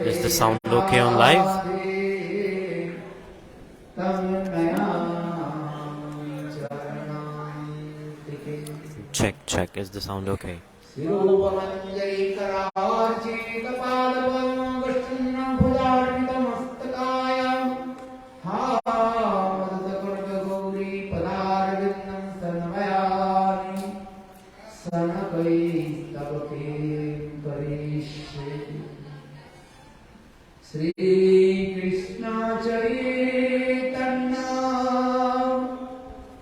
Is the sound okay on live? Check. Is the sound okay? Krishna Chaitanya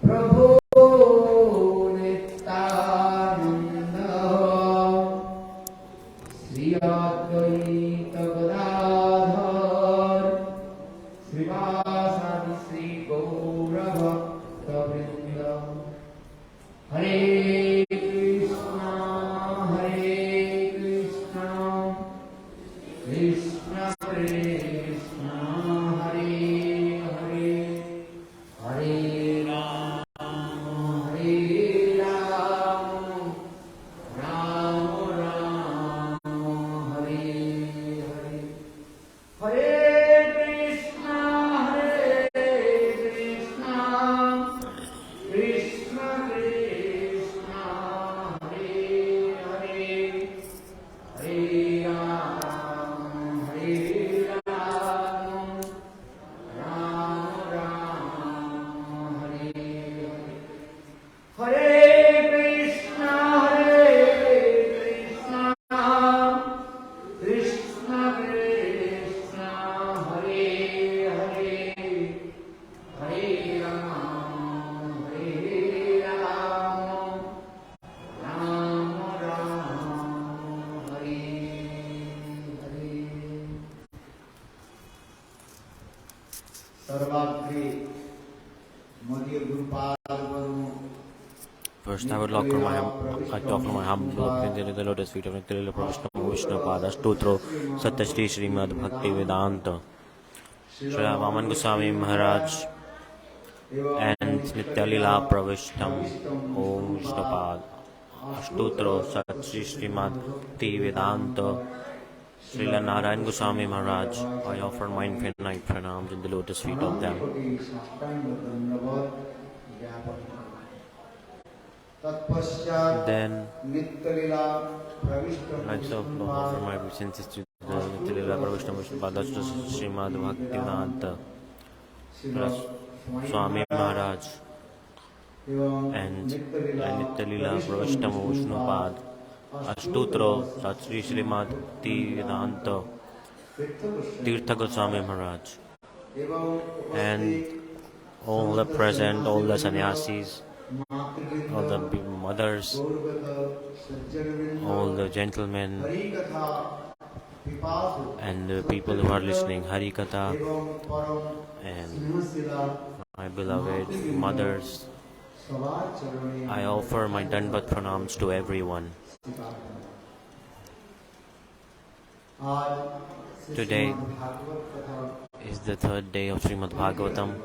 Prabhu Nityananda Sri Advaita Gadadhar Srivasadi Sri Gaura Bhakta Vrinda Hare Krishna Krishna Krishna Hare Hare Hare Rama Rama Rama Hare Hare Hare Krishna Krishna Krishna Hare Hare Hare Rama Rama Rama Hare Hare Krishna Krishna Krishna Krishna Hare Hare Hare Rama Rama Rama Hare Hare Sarvagri Madhya Gurupada First, I would offer my humble obedience to the lotus feet of Lila Prabhupada Vishnu Pada Stutro Satyashri Srimad Bhakti Vedanta Sri Vaman Goswami Maharaj and Nitya Lila Pravishtam Om Vishnu Pada Stutro Satyashri Srimad Bhakti Vedanta Sri Narayan Goswami Maharaj. I offer my infinite pranams in the lotus feet of them. Then I offer my obeisances to the Nitya Lila Pravishtam Vishnu Pada Srimad Bhakti Vedanta Swami Maharaj and Nitya Lila Pravishtam Vishnu Pada Ashtutro Satsri Srimad Bhakti Vedanta Tirtha Goswami Maharaj and all the present, all the sannyasis, all the mothers, all the gentlemen and the people who are listening Hari Katha and my beloved mothers. I offer my Dandavat pranams to everyone. Today is the third day of Srimad Bhagavatam.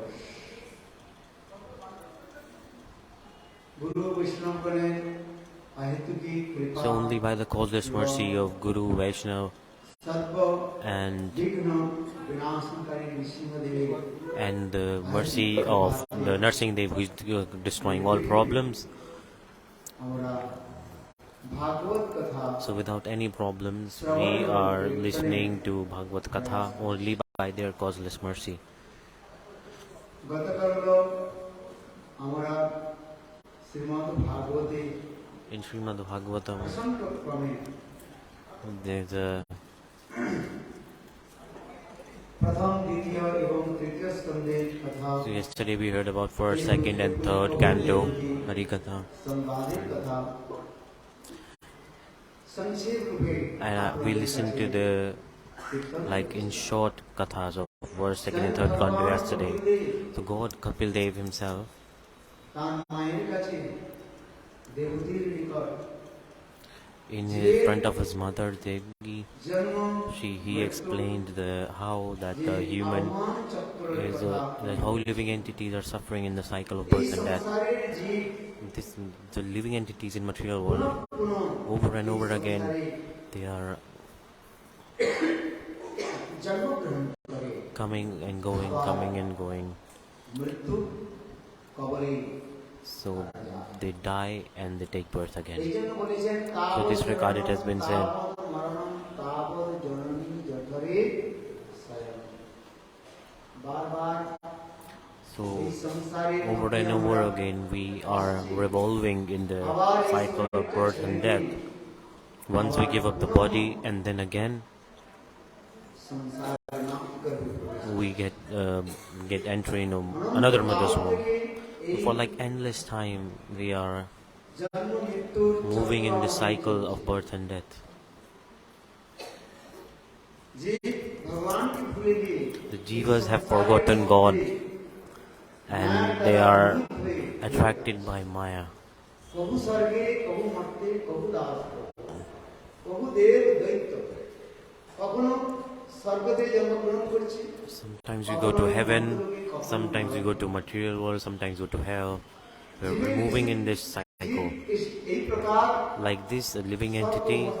So only by the causeless mercy of Guru, Vaishnava and the mercy of the Nursing Dev who is destroying all problems. So without any problems, we are listening to Bhagavat-katha only by their causeless mercy. In Srimad Bhagavatam, there's a so yesterday we heard about first, second and third canto, Harikatha. And we listened to the, like in short kathas of first, second and third canto yesterday. So God Kapil Dev himself, in front of his mother Devi, he explained how that the human is that how living entities are suffering in the cycle of birth and death. The living entities in material world, over and over again, they are coming and going, coming and going. So they die and they take birth again. So this regard it has been said. So over and over again we are revolving in the cycle of birth and death. Once we give up the body and then again we get entry into another mother's womb. For like endless time, we are moving in the cycle of birth and death. The jivas have forgotten God and they are attracted by Maya. Sometimes we go to heaven, sometimes we go to material world, sometimes we go to hell. We're moving in this cycle. Like this, a living entity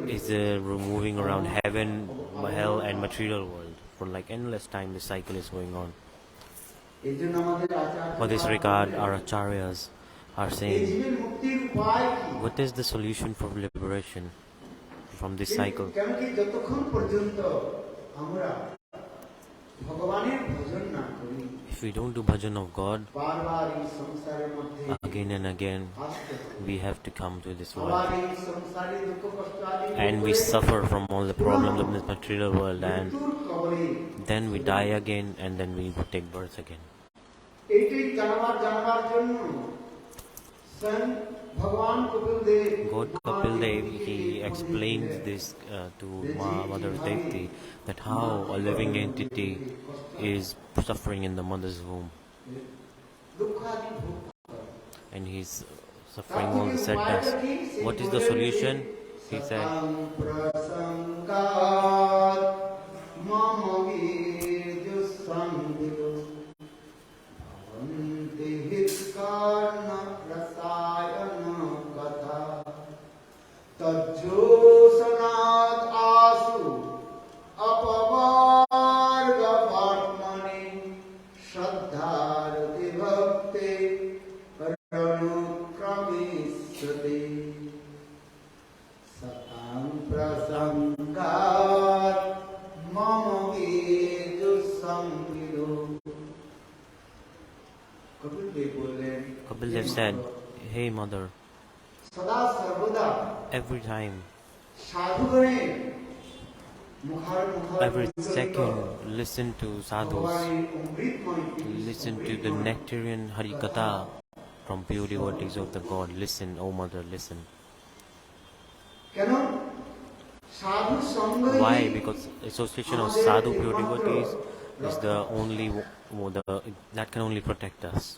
is moving around heaven, hell and material world. For like endless time, this cycle is going on. For this regard, our acharyas are saying, what is the solution for liberation from this cycle? If we don't do bhajan of God, again and again, we have to come to this world. And we suffer from all the problems of this material world, and then we die again, and then we take birth again. God Kapil Dev, he explains this to Mother Devti, that how a living entity is suffering in the mother's womb. And he's suffering all the sadness. What is the solution? He said, Kapil Dev said, hey mother, every time, every second, listen to sadhus, listen to the nectarian harikatha from pure devotees of the God. Listen, oh mother, listen. Why? Because association of sadhu pure devotees is the only that can only protect us.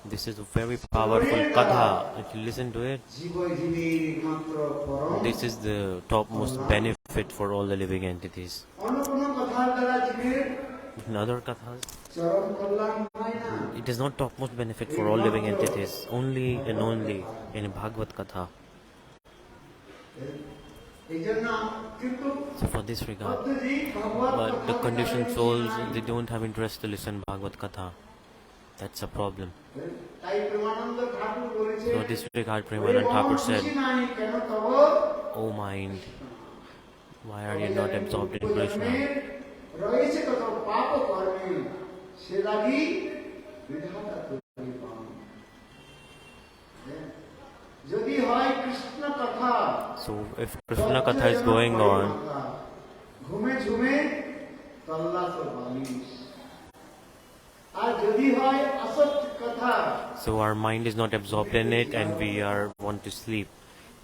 This is a very powerful katha. If you listen to it, this is the topmost benefit for all the living entities. In other kathas, it is not topmost benefit for all living entities, only and only in Bhagavat-katha. So for this regard, but the conditioned souls, they don't have interest to listen Bhagavat-katha. That's a problem. So this regard, Premanand Thakur said, "O mind, why are you not absorbed in Krishna? So if Krishna Katha is going on, so our mind is not absorbed in it and we want to sleep.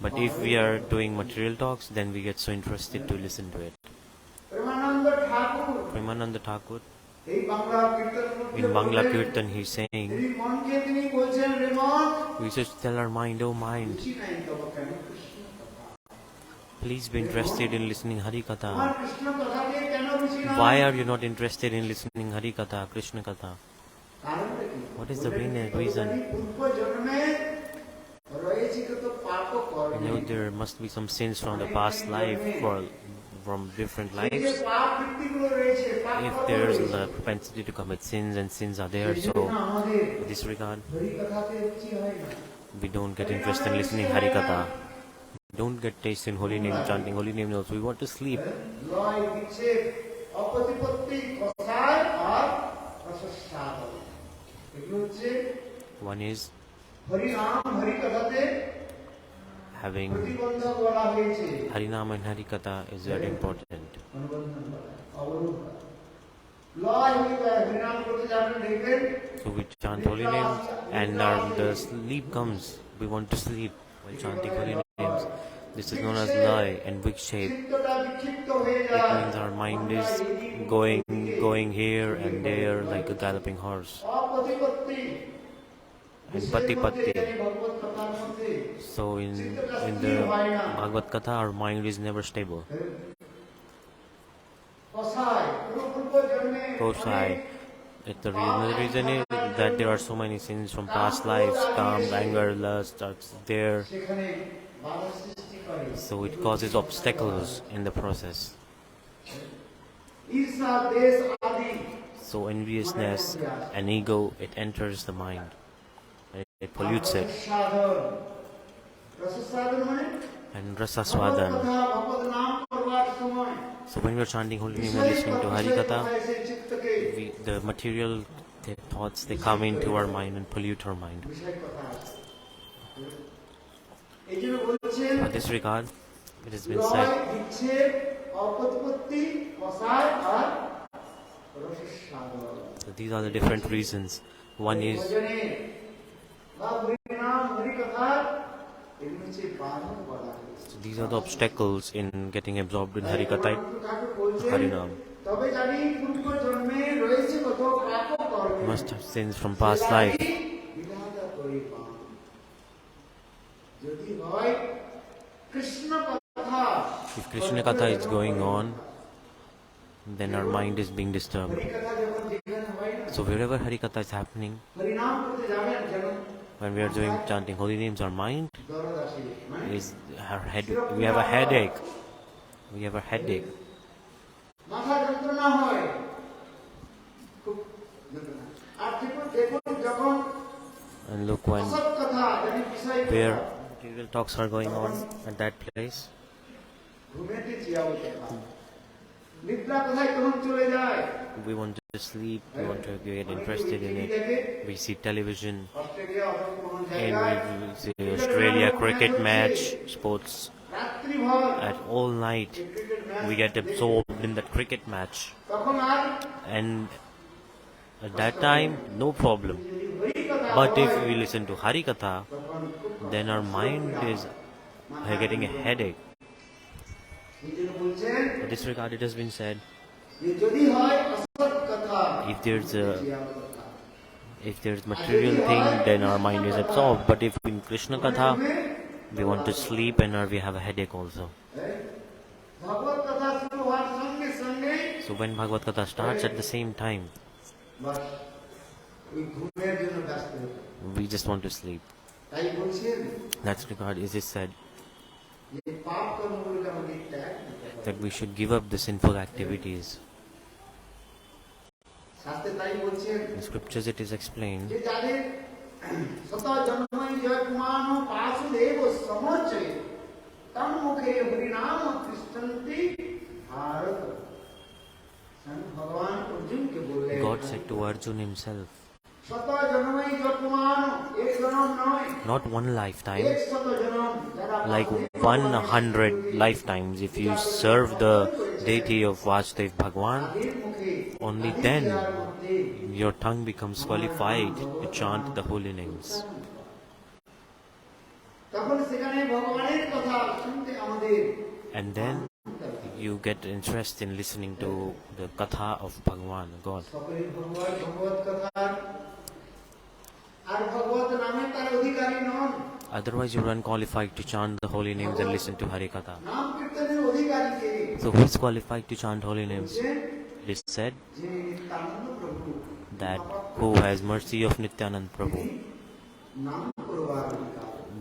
But if we are doing material talks, then we get so interested to listen to it. Premanand Thakur, in Bangla Kirtan, he's saying, we should tell our mind, oh mind, please be interested in listening Hari Katha. Why are you not interested in listening Hari Katha, Krishna Katha? What is the reason? You know, there must be some sins from the past life, from different lives. If there is a propensity to commit sins and sins are there, so in this regard, we don't get interested in listening Hari Katha. Don't get taste in holy name, chanting holy name also. We want to sleep. One is Having Harinam and Harikatha is very important. So we chant holy names and the sleep comes. We want to sleep while chanting holy names. This is known as lie and viksheep. It means our mind is going here and there like a galloping horse. And pati pati. So in the Bhagavat-katha, our mind is never stable. Kosai. Another reason is that there are so many sins from past lives, calm, anger, lust are there. So it causes obstacles in the process. So enviousness and ego, it enters the mind. It pollutes it. And rasaswadan. So when we are chanting holy name and listening to Harikatha, the material thoughts, they come into our mind and pollute our mind. In this regard, it has been said, so these are the different reasons. One is so these are the obstacles in getting absorbed in Harikatha, Harinam. You must have sins from past life. If Krishna Katha is going on, then our mind is being disturbed. So wherever Harikatha is happening, when we are doing chanting holy names, our mind is our head. We have a headache. We have a headache. And look where material talks are going on at that place. We want to sleep, we want to get interested in it. We see television, and we see Australia cricket match, sports. At all night, we get absorbed in that cricket match. And at that time, no problem. But if we listen to Harikatha, then our mind is getting a headache. In this regard, it has been said, if there's material thing, then our mind is absorbed. But if in Krishna Katha, we want to sleep and we have a headache also. So when Bhagavad Katha starts at the same time, we just want to sleep. That's regard is it said that we should give up the sinful activities. In scriptures it is explained God said to Arjuna himself, not one lifetime, like 100 lifetimes. If you serve the deity of Vasudev Bhagwan, only then your tongue becomes qualified to chant the holy names. And then you get interest in listening to the Katha of Bhagwan, God. Otherwise you are unqualified to chant the holy names and listen to Harikatha. So who is qualified to chant holy names? It is said that who has mercy of Nityanand Prabhu,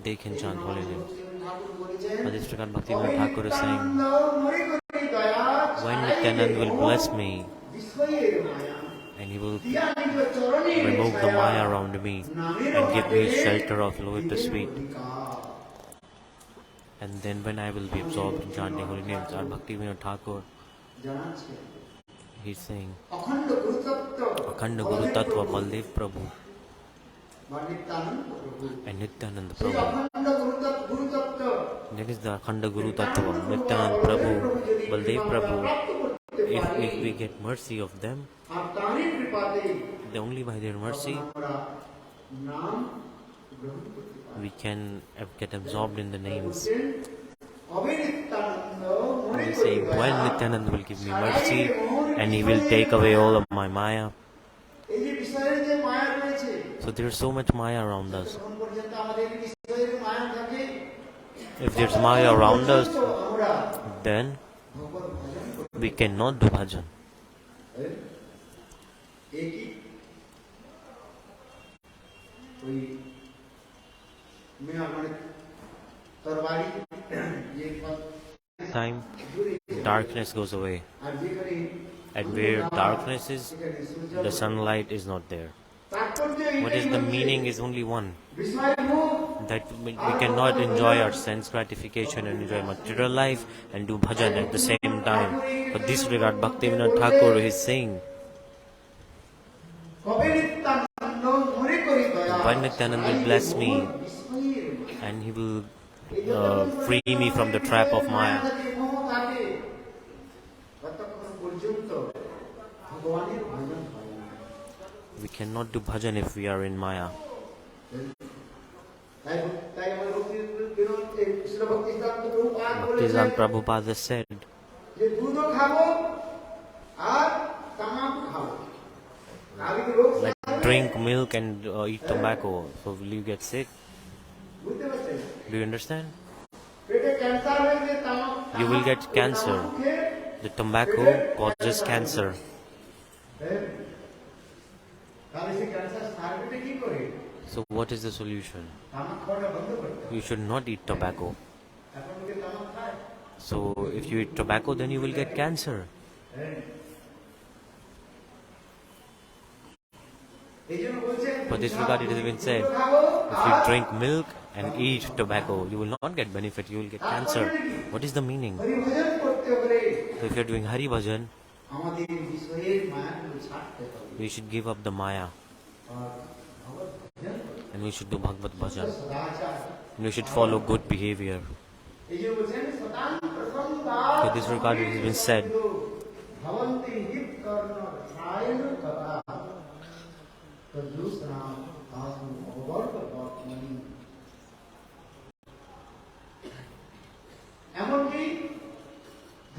they can chant holy names. This Prakar Bhaktivinoda Thakur is saying, when Nityanand will bless me, and he will remove the Maya around me and give me shelter of lotus feet. And then when I will be absorbed in chanting holy names, our Bhaktivinoda Thakur, he is saying, Akhanda Guru Tattva Baldev Prabhu. বা নিত্যানন্দ প্রভু। and Nityananda সেই Prabhu. অখণ্ড গুরুতত্ত্ব That is the Akhanda Guru Tattva. Nityananda Prabhu, Baldev Prabhu. প্রাপ্ত করতে পারি, If we get mercy of them, আর তারই কৃপাতে then only by their mercy আমরা নাম গ্রহণ করতে পারি। we can get absorbed in the names. কবে নিত্যানন্দ মনে We করি say, when দয়া, Nityananda will give me mercy and he will take away all of my Maya. এই যে বিষয়ের যে মায়া রয়েছে, So there's so much Maya around us. তখন পর্যন্ত আমাদের বিষয়ের মায়া থাকে, If there's Maya around us, আমরা then ভগবত ভজন করতে we cannot do bhajan. পারি। একই ওই মেয়া মানে তরবারি যে Time darkness goes away, আর যেখানে and where darkness is, the sunlight is not there. What is the meaning is only one, that we cannot enjoy our sense gratification and enjoy material life and do bhajan at the same time. But this regard, Bhaktivinoda Thakur is saying, when Nityananda will bless me and he will free me from the trap of Maya, we cannot do bhajan if we are in Maya. Bhaktivedanta Prabhupada said, like drink milk and eat tobacco, so will you get sick? Do you understand? You will get cancer. The tobacco causes cancer. So what is the solution? You should not eat tobacco. So if you eat tobacco, then you will get cancer. For this regard, it has been said, if you drink milk and eat tobacco, you will not get benefit, you will get cancer. What is the meaning? So if you are doing Hari Bhajan, we should give up the Maya. And we should do Bhagavat Bhajan. And we should follow good behavior. In this regard, it has been said,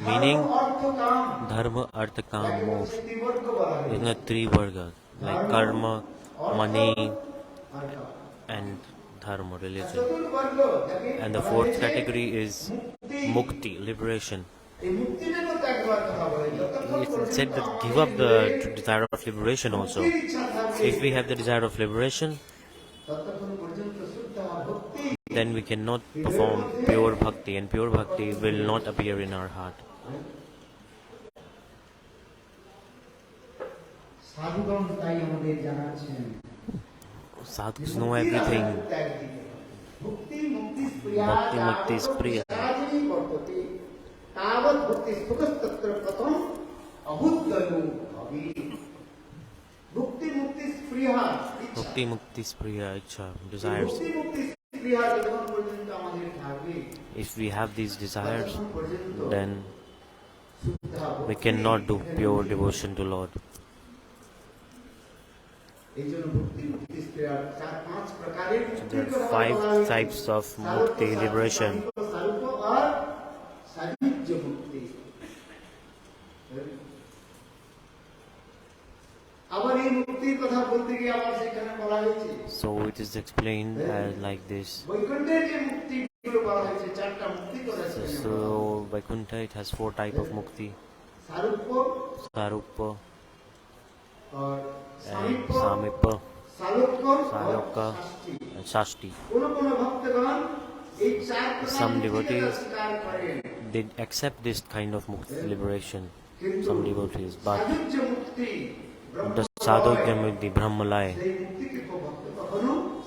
meaning dharma, artha, kam, moksha. In the three vargas, like karma, money, and dharma, religion. And the fourth category is mukti, liberation. It said that give up the desire of liberation also. If we have the desire of liberation, then we cannot perform pure bhakti, and pure bhakti will not appear in our heart. Sadhus know everything. Bhakti mukti is priya. Bhakti mukti is priya, ichha, desires. If we have these desires, then we cannot do pure devotion to Lord. So there are 5 types of mukti, liberation. So it is explained like this. So Vaikuntha, it has 4 types of mukti. Sarupa, and Samipa, Saloka, and Shashti. Some devotees, they accept this kind of mukti, liberation. Some devotees, but the sadhogya mukti, brahmalaya,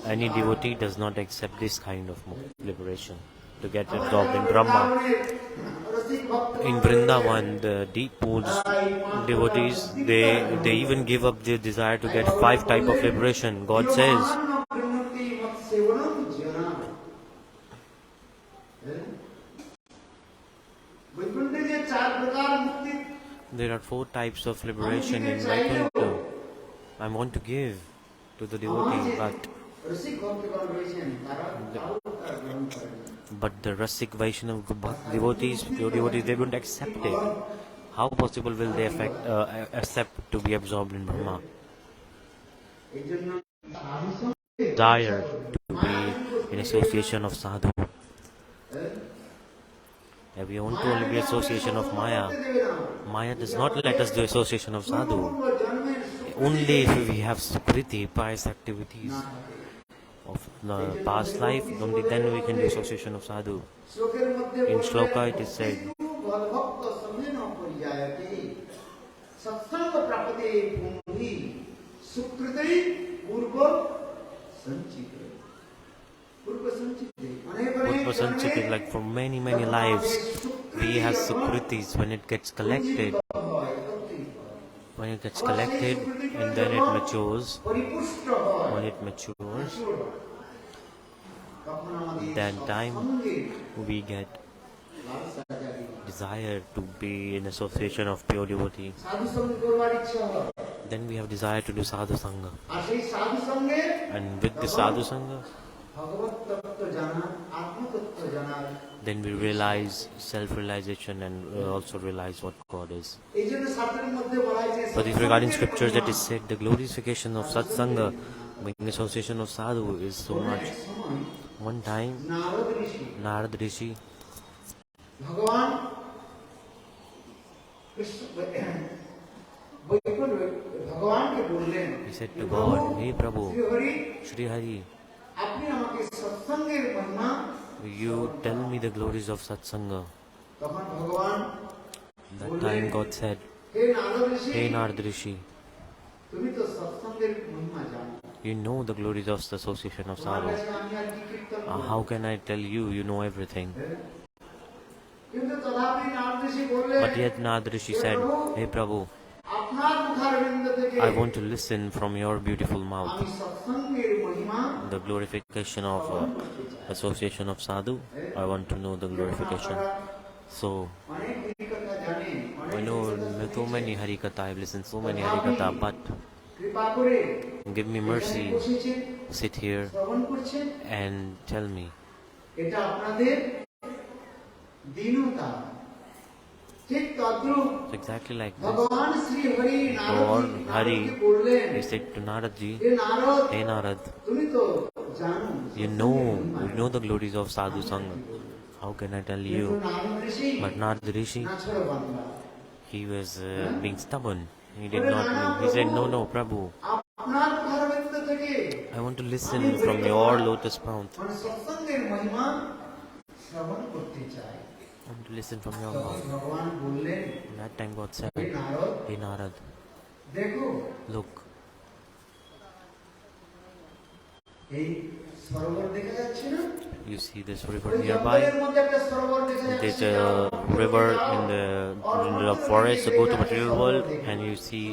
any devotee does not accept this kind of liberation to get absorbed in Brahma. In Vrindavan, the deep moods devotees, they even give up their desire to get 5 types of liberation. God says, There are 4 types of liberation in Vaikuntha. I want to give to the devotee, but the Rasik Vaishnav devotees, pure devotees, they don't accept it. How possible will they accept to be absorbed in Brahma? Desire to be in association of sadhu. If we want to only be association of Maya, Maya does not let us do association of sadhu. Only if we have sukriti, pious activities of the past life, only then we can do association of sadhu. In shloka it is said, Purva Sanchit is like for many lives we have sukritis. When it gets collected and then it matures, that time we get desire to be in association of pure devotee. Then we have desire to do sadhu sanga, and with the sadhu sanga then we realize self-realization and also realize what God is. But if regarding scriptures that is said, the glorification of sat-sanga, being association of sadhu, is so much. One time, Narada Rishi, he said to God, "Hey Prabhu, Shri Hari, you tell me the glories of satsanga." That time God said, "Hey Narada Rishi, you know the glories of the association of sadhu. How can I tell you? You know everything." But yet Narada Rishi said, "Hey Prabhu, I want to listen from your beautiful mouth the glorification of association of sadhu. I want to know the glorification." So I know so many Harikatha, I've listened so many Harikatha, but give me mercy, sit here and tell me. It's exactly like this. Lord Hari, he said to Naradji, "Hey Narad, you know the glories of sadhu sanga. How can I tell you?" But Narada Rishi, he was being stubborn. He did not know. He said, No, Prabhu, I want to listen from your lotus mouth. I want to listen from your mouth. And that time God said, "Hey Narad, look. You see this river nearby? There's a river in the forest. So go to material world and you see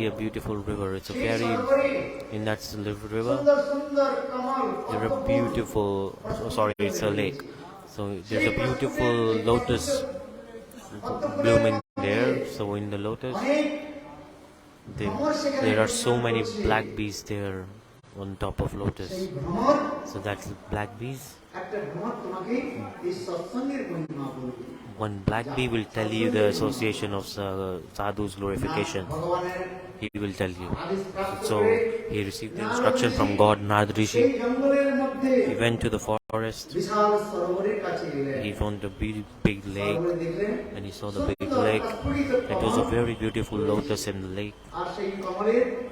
a beautiful river. It's a very in that river. There's a beautiful. It's a lake. So there's a beautiful lotus blooming there. So in the lotus, there are so many black bees there on top of lotus. So that's black bees. One black bee will tell you the association of sadhu's glorification. He will tell you. So he received the instruction from God, Narada Rishi. He went to the forest. He found a big lake, and he saw the big lake. It was a very beautiful lotus in the lake,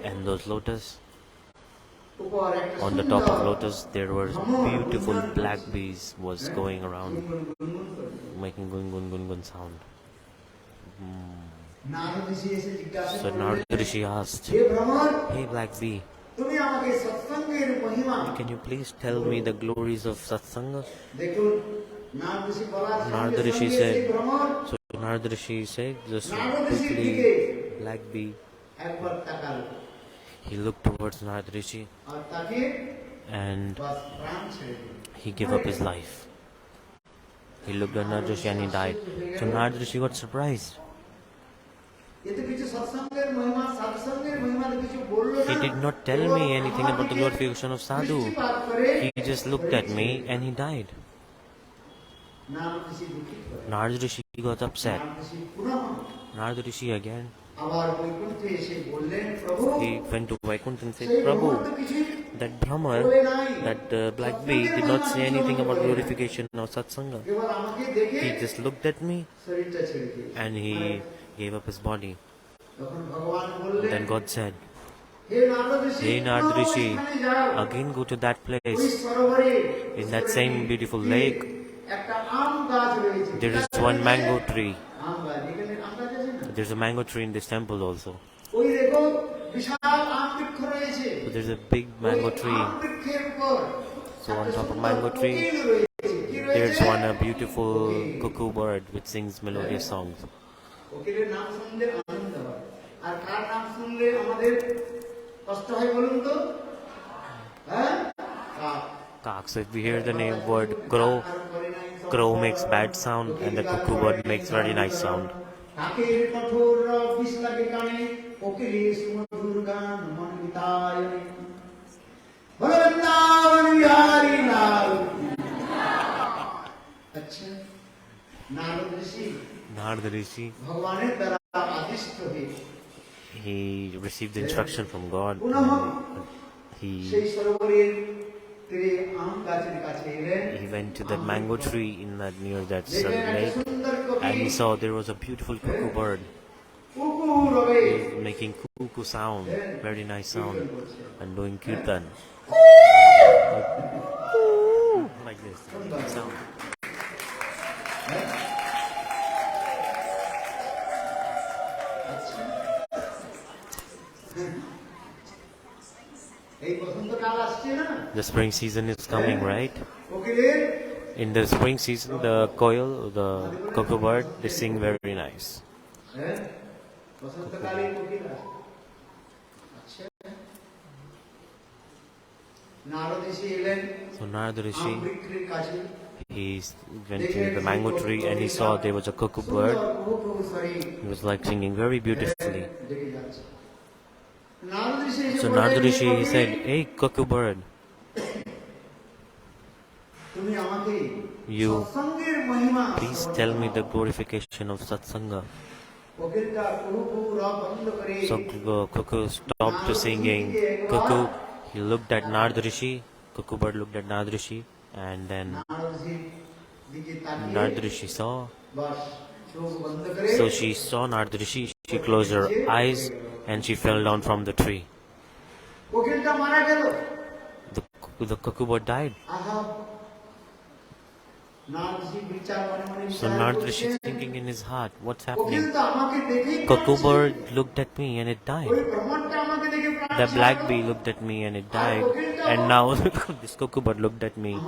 and those lotus, on the top of lotus, there were beautiful black bees was going around, making gun sound. So Narada Rishi asked, "Hey black bee, can you please tell me the glories of satsanga?" Narada Rishi said, just quickly, black bee, he looked towards Narada Rishi and he gave up his life. He looked at Narada Rishi and he died. So Narada Rishi got surprised. He did not tell me anything about the glorification of sadhu. He just looked at me and he died. Narada Rishi got upset. Narada Rishi again. He went to Vaikuntha and said, Prabhu, that Brahma, that black bee did not say anything about glorification or sat-sanga. He just looked at me and he gave up his body. Then God said, Hey Narada Rishi, again go to that place. In that same beautiful lake, there is one mango tree. There's a mango tree in this temple also. So there's a big mango tree. So on top of mango tree, there's a beautiful cuckoo bird which sings melodious songs. Cock. So if we hear the name word crow, crow makes bad sound and the cuckoo bird makes very nice sound. Narada Rishi, he received instruction from God. He went to that mango tree near that lake, and he saw there was a beautiful cuckoo bird. He was making cuckoo sound, very nice sound, and doing kirtan. Like this, sound. The spring season is coming, right? In the spring season, the koil, the cuckoo bird, they sing very nice. So Narada Rishi, he went to the mango tree and he saw there was a cuckoo bird. He was like singing very beautifully. So Narada Rishi, he said, Hey cuckoo bird, you please tell me the glorification of sat-sanga. So cuckoo stopped singing. Cuckoo, he looked at Narada Rishi. Cuckoo bird looked at Narada Rishi, and then Narada Rishi saw. So she saw Narada Rishi. She closed her eyes and she fell down from the tree. The cuckoo bird died. So Narada Rishi is thinking in his heart, what's happening? Cuckoo bird looked at me and it died. The black bee looked at me and it died. And now this cuckoo bird looked at me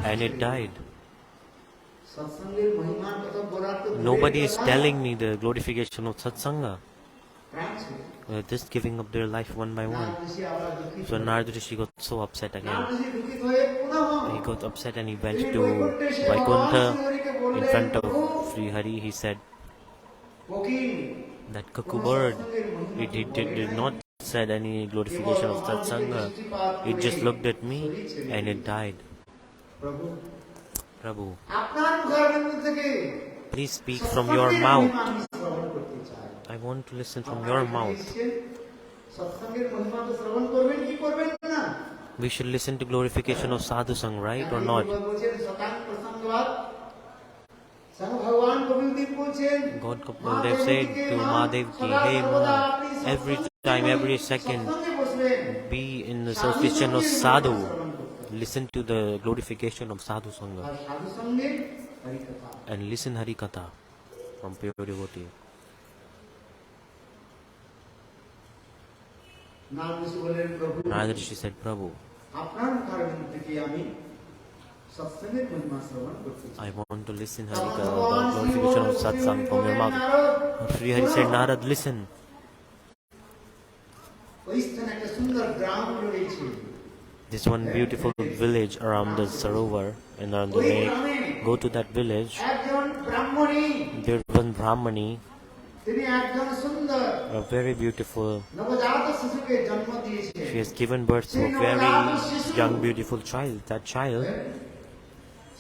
and it died. Nobody is telling me the glorification of sat-sanga. Just giving up their life one by one. So Narada Rishi got so upset again. He got upset and he went to Vaikuntha in front of Sri Hari. He said, that cuckoo bird, it did not said any glorification of sat-sanga. It just looked at me and it died. Prabhu, please speak from your mouth. I want to listen from your mouth. We should listen to glorification of sadhu sang, right or not? God Kapildev said to Mahadev ki, hey Ma, every time, every second, be in the association of sadhu. Listen to the glorification of sadhu sanga. And listen Hari Katha from pure devotee. Narada Rishi said, Prabhu, I want to listen Hari Katha, the glorification of satsang from your mouth. Sri Hari said, Narad, listen. This one beautiful village around the sarovar and around the lake, go to that village. একজন ব্রাহ্মণী, There was one Brahmani, তিনি একজন সুন্দর a very beautiful. নবজাত শিশুকে জন্ম দিয়েছে। She has given birth to a very young, beautiful child. That child,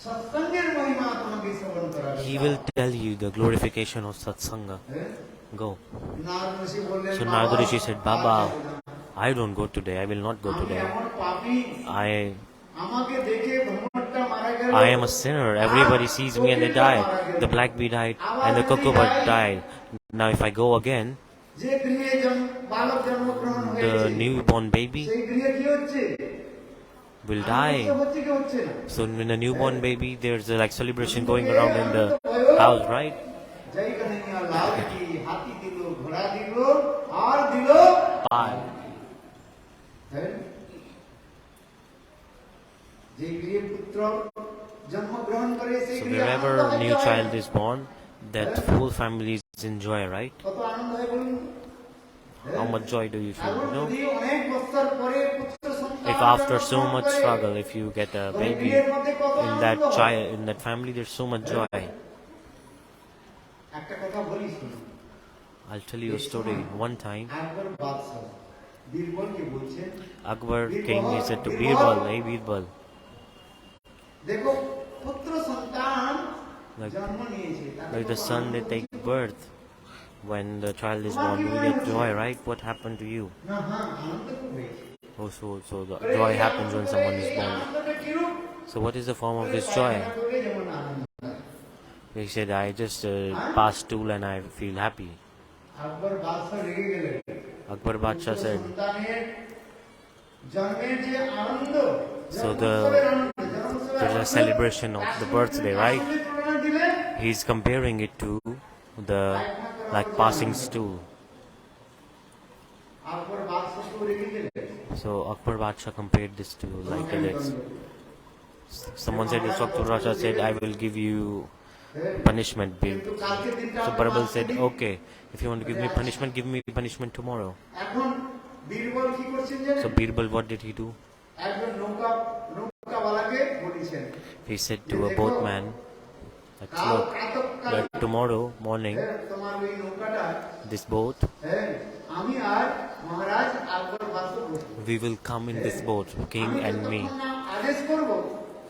সৎসঙ্গের মহিমা তোমাকে শ্রবণ করাবে। he will tell you the glorification of sat-sanga. Go. Narad ঋষি বললেন, So Narada Rishi said, Baba, I don't go today. I will not go আমি today. এমন পাপী, আমাকে দেখে ভ্রমরটা মারা গেল। I am a sinner. Everybody sees me and they die. The black bee died and the cuckoo bird died. Now if I go again, যে গৃহে বালক জন্মগ্রহণ the হয়েছে, newborn baby সেই গৃহে কি হচ্ছে? will die. হচ্ছে কি হচ্ছে না? So when a newborn baby, there's a like celebration going around in the house, right? জয় কানাইয়া লাল কি, হাতি দিল, ঘোড়া দিল, আর দিল Bye. যে গৃহে পুত্র জন্মগ্রহণ করে সেই So গৃহে wherever আনন্দ a new হয়। child is born, that whole families enjoy, right? কত আনন্দ হয় বলুন? How much joy do you feel? এখন No? যদি অনেক বছর পরে পুত্র সন্তান If after so জন্মগ্রহণ much করে, struggle, if you get a ওই baby গৃহের মধ্যে কত in আনন্দ that হয়। child, in that family, there's so much joy. একটা কথা বলি শুনুন। I'll tell you a story. One time, আকবর বাদশাহ বীরবলকে বলছেন, Akbar King, he said to Birbal, "Hey Birbal, দেখো পুত্র সন্তান like, জন্ম নিয়েছে, তাতে like the কত son, আনন্দ they take হচ্ছে। birth. When the child is born, you get joy, right? What happened to you? না, হ্যাঁ, আনন্দ খুব হয়েছে। Oh, so the joy happens when someone is born. আনন্দটা কিরূপ? So what is the form of this joy?" পায়খানা করলে যেমন আনন্দ হয়। He said, "I just passed stool and I feel happy." আকবর বাদশাহ রেগে গেলেন। Akbar Badshah said, সন্তানের জন্মের যে আনন্দ, So there's a celebration of the birthday, right? He's comparing it to the like passing stool. আকবর বাদশাহ তো রেগে গেলেন। So Akbar Badshah compared this to like this. Someone said, Akbar Badshah said, "I will give you punishment." কিন্তু কালকের দিনটা So আপনার Birbal বাঁচতে said, দিন। "Okay, if you want to give me punishment tomorrow." এখন বীরবল কি করছেন জানেন? So Birbal, what did he do? একজন নৌকাওয়ালাকে বলেছেন, He said to a boatman, that, কাল "Look, প্রাতঃকালে that tomorrow morning, তোমার ওই নৌকাটা this boat, আমি আর মহারাজ আকবর বাদশাহ বসবো। we will come in this boat, king আমি and me. যতক্ষণ না আদেশ করব,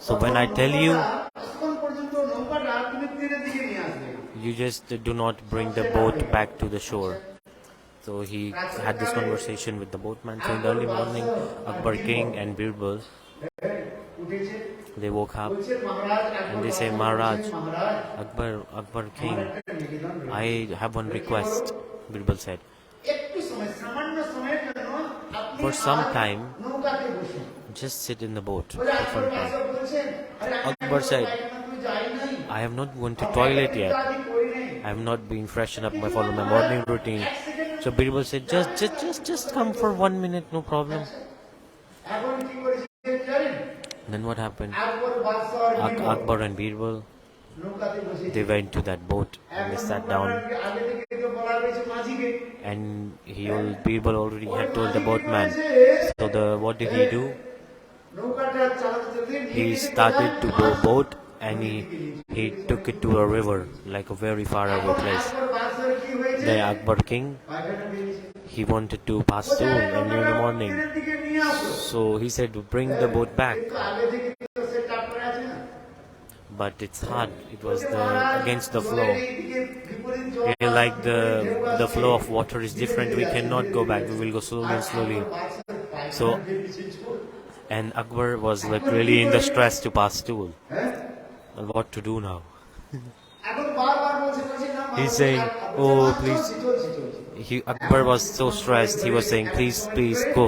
So when I tell you, ততক্ষণ পর্যন্ত নৌকাটা তুমি তীরের দিকে নিয়ে আসবে। you just do not bring the boat back to the shore." So he had this conversation with the boatman. So in the early morning, Akbar King and Birbal, উঠেছে, they woke up বলছেন মহারাজ and they say, Akbar "Maharaj, বলছেন, মহারাজ Akbar আমার King, একটা নিবেদন রয়েছে। I have one request." Birbal said, একটু সময়, সামান্য সময়ের জন্য আপনি For some আর time, নৌকাতে বসুন। "Just sit in the boat বলে for আকবর some time." বাদশাহ বলছেন, আরে আমি আকবর এখনো said, পায়খানা করে যাই নাই। "I have not gone to toilet yet. কাজই করি নাই। I have not been freshen up my follow my morning routine." So Birbal said, just come for 1 minute, no problem." এখন কি করেছে জানেন? Then what happened? আকবর বাদশাহ আর বীরবল Akbar and Birbal, নৌকাতে বসেছে। they went to that boat and they এখন sat নৌকাটার down. আগে থেকে তো বলা রয়েছে মাঝিকে। And Birbal already had told the boatman. So what did he do? নৌকাটা চালাতে চালাতে নিয়ে He গেছে started to কোথায়? go boat and he took it to a river, like a very far away place. আকবর বাদশার কি হয়েছে? The Akbar King, পায়খানা পেয়েছে। he wanted to pass soon and in the morning. তীরের দিকে নিয়ে আসো। So he said, "Bring the boat back." কিন্তু আগে থেকে তো সেট আপ করে আছে না। But it's hard. It was against the flow. এইদিকে বিপরীত জল Yeah, like the আসছে। flow of water is different. We cannot go back. We will go slowly and slowly. So and Akbar was like really in the stress to pass stool. And what to do now? এখন বারবার বলছে না, He's saying, "Oh, please." Akbar was so stressed. He was saying, "Please, go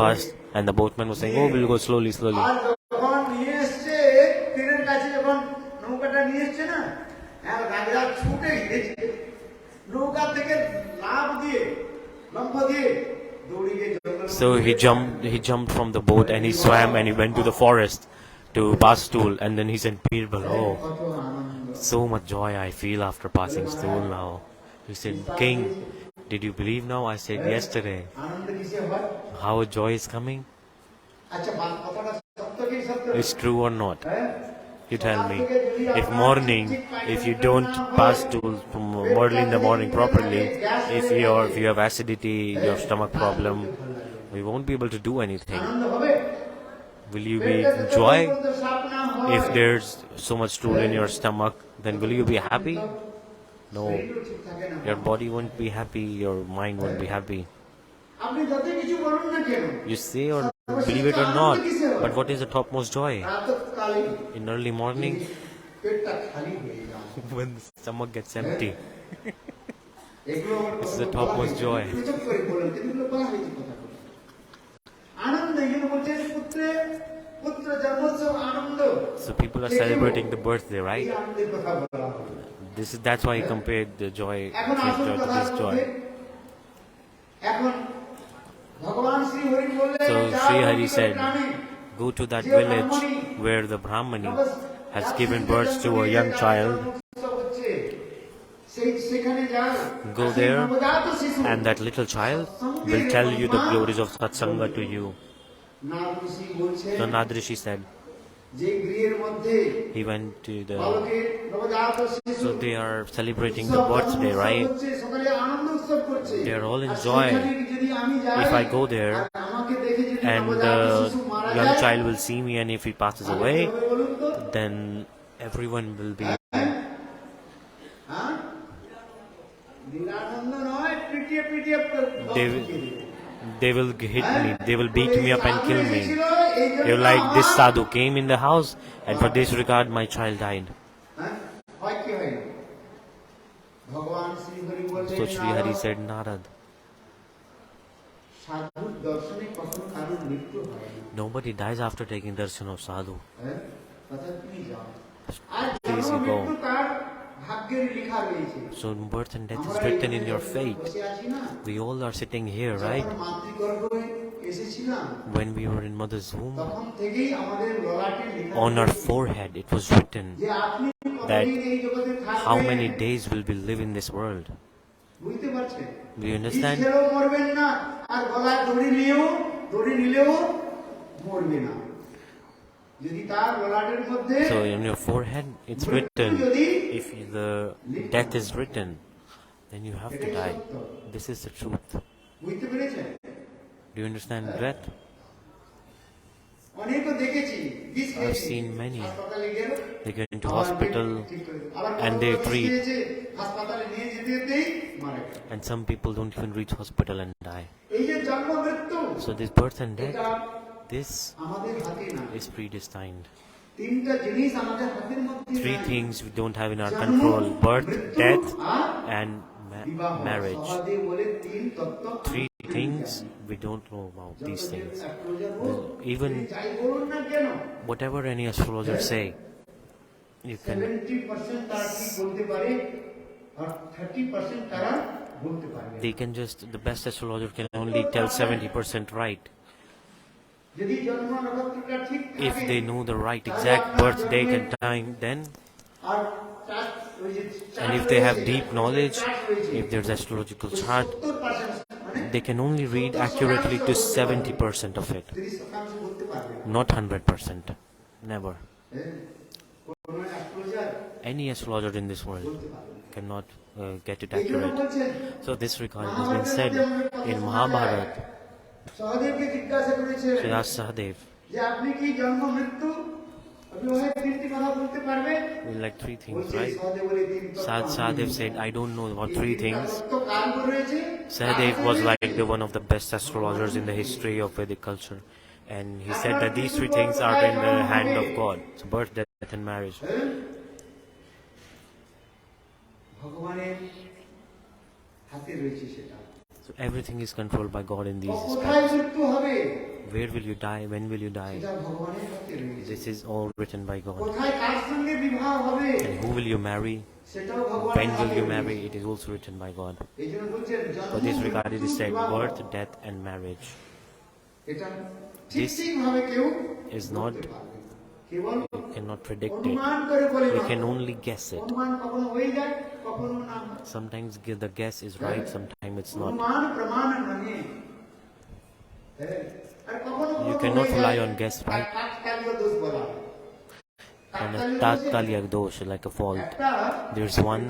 fast." And the boatman was saying, "Oh, we'll go slowly." আর যখন নিয়ে এসছে তীরের কাছে, যখন নৌকাটা নিয়ে এসছে না, রাজা ছুটে গেছে নৌকা থেকে লাফ দিয়ে লম্ফ দিয়ে দৌড়ে গিয়ে জঙ্গল। So he jumped from the boat and he swam and he went to the forest to pass stool. And then he said, "Birbal, oh, কত আনন্দ। so much joy I feel after passing stool now." He said, "King, did you believe now?" I said, "Yesterday." আনন্দ কিসে হয়? How joy is coming? আচ্ছা কথাটা সত্য কি সত্য? It's true or not? You tell me. If morning, if you don't pass stool early in the morning properly, if you have acidity, you have stomach problem, we won't be able to do anything. Will you be joy? If there's so much stool in your stomach, then will you be happy? No. Your body won't be happy, your mind won't be happy. You say or believe it or not, but what is the topmost joy? In early morning, when the stomach gets empty, it's the topmost joy. So people are celebrating the birthday, right? That's why he compared the joy, his joy to this joy. So Sri Hari said, go to that village where the Brahmani has given birth to a young child. Go there, and that little child will tell you the glories of sat-sanga to you. So Narada Rishi said, he went to so they are celebrating the birthday, right? They are all in joy. If I go there and the young child will see me, and if he passes away, then everyone will be they will hit me, they will beat me up and kill me. They will like, this sadhu came in the house and for this regard my child died. So Sri Hari said, Narad, nobody dies after taking darshan of sadhu. Please you go. So birth and death is written in your fate. We all are sitting here, right? When we were in mother's womb, on our forehead it was written that how many days will we live in this world. Do you understand? So in your forehead it's written, if the death is written, then you have to die. This is the truth. Do you understand that? I've seen many. They get into hospital and they treat. And some people don't even reach hospital and die. So this birth and death, this is predestined. Three things we don't have in our control: birth, death, and marriage. Three things we don't know about these things. Even whatever any astrologer say, you can. They can just, the best astrologer can only tell 70% right. If they know the right exact birth date and time, then, and if they have deep knowledge, if there's astrological chart, they can only read accurately to 70% of it, not 100%. Never. Any astrologer in this world cannot get it accurate. So this regard has been said in Mahabharata. She asked Sahadev, we like three things, right? Sahadev said, I don't know about three things. Sahadev was like one of the best astrologers in the history of Vedic culture. And he said that these three things are in the hand of God. So birth, death and marriage. So everything is controlled by God in these aspects. Where will you die? When will you die? This is all written by God. And who will you marry? When will you marry? It is also written by God. For this regard it is said, birth, death and marriage. This is not, you cannot predict it. We can only guess it. Sometimes the guess is right, sometimes it's not. You cannot rely on guess, right? and a Tatkalya dosh, like a fault. There's one,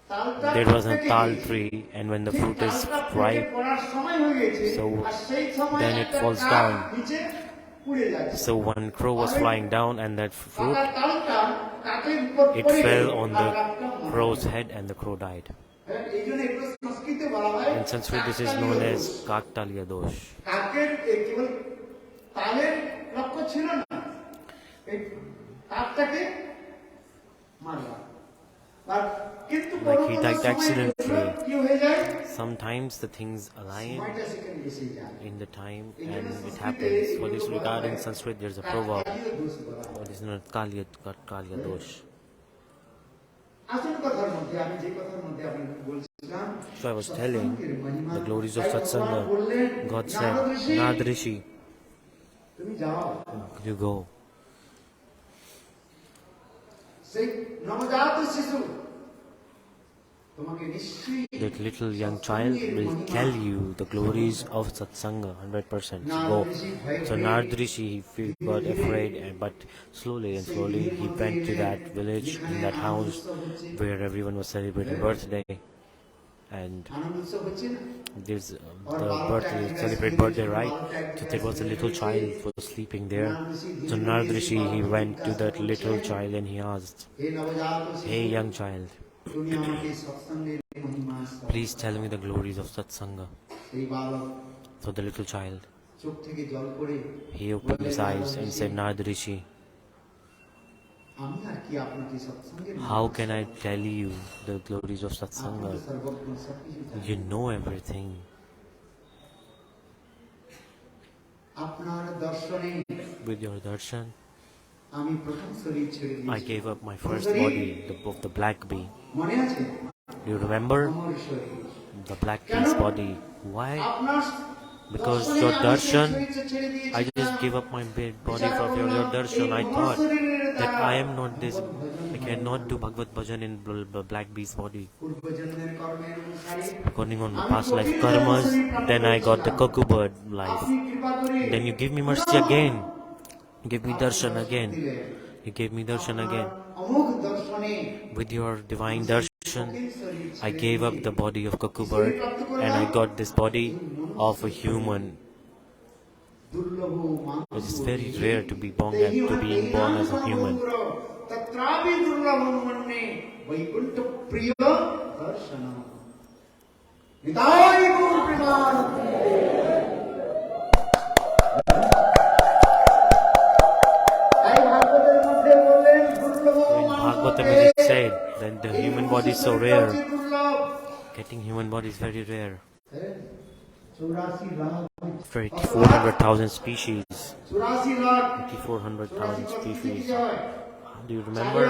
there was a tal tree, and when the fruit is ripe, so then it falls down. So one crow was flying down, and that fruit, it fell on the crow's head, and the crow died. In Sanskrit, this is known as Kaktalya dosh. Like he died accidentally. Sometimes the things align in the time and it happens. For this regard in Sanskrit there is a proverb. What is known as Kalya dosh. So I was telling the glories of sat-sanga. God said, Narada Rishi, you go. That little young child will tell you the glories of satsanga 100%. Go. So Narada Rishi, he got afraid, but slowly and slowly he went to that village, in that house where everyone was celebrating birthday. And there's the birthday, celebrate birthday, right? So there was a little child who was sleeping there. So Narada Rishi, he went to that little child and he asked, hey young child, please tell me the glories of satsanga. So the little child, he opened his eyes and said, Narada Rishi, how can I tell you the glories of satsanga? You know everything. With your darshan, I gave up my first body, of the black bee. Do you remember? The black bee's body. Why? Because your darshan, I just gave up my body for your darshan. I thought that I am not this, I cannot do Bhagavat Bhajan in black bee's body. According on my past life karmas, then I got the cuckoo bird life. Then you give me mercy again. Give me darshan again. You gave me darshan again. With your divine darshan, I gave up the body of cuckoo bird and I got this body of a human. It is very rare to be born as a human. Bhagavatam it is said that the human body is so rare. Getting human body is very rare. For 8400,000 species. 8400,000 species. Do you remember?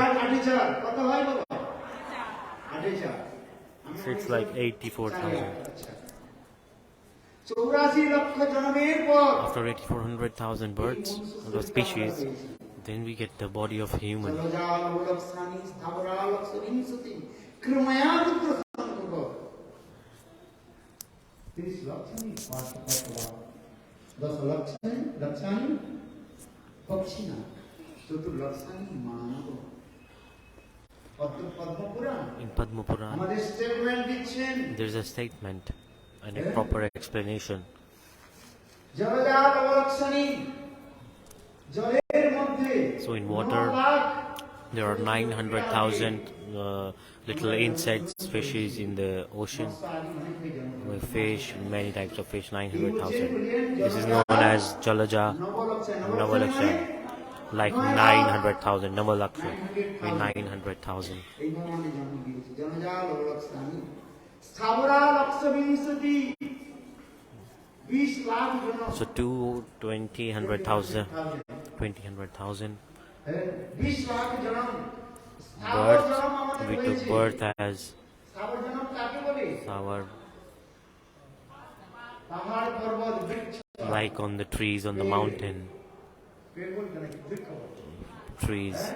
It's like 84,000. After 8400,000 birds, the species, then we get the body of a human. In Padma Puran, there is a statement and a proper explanation. So in water, there are 900,000 little insects, fishes in the ocean. Fish, many types of fish, 900,000. This is known as Jalaja Navalakshan. Like 900,000, Navalakshan, 900,000. So 2,100,000 birth, we took birth as our, like on the trees on the mountain, trees,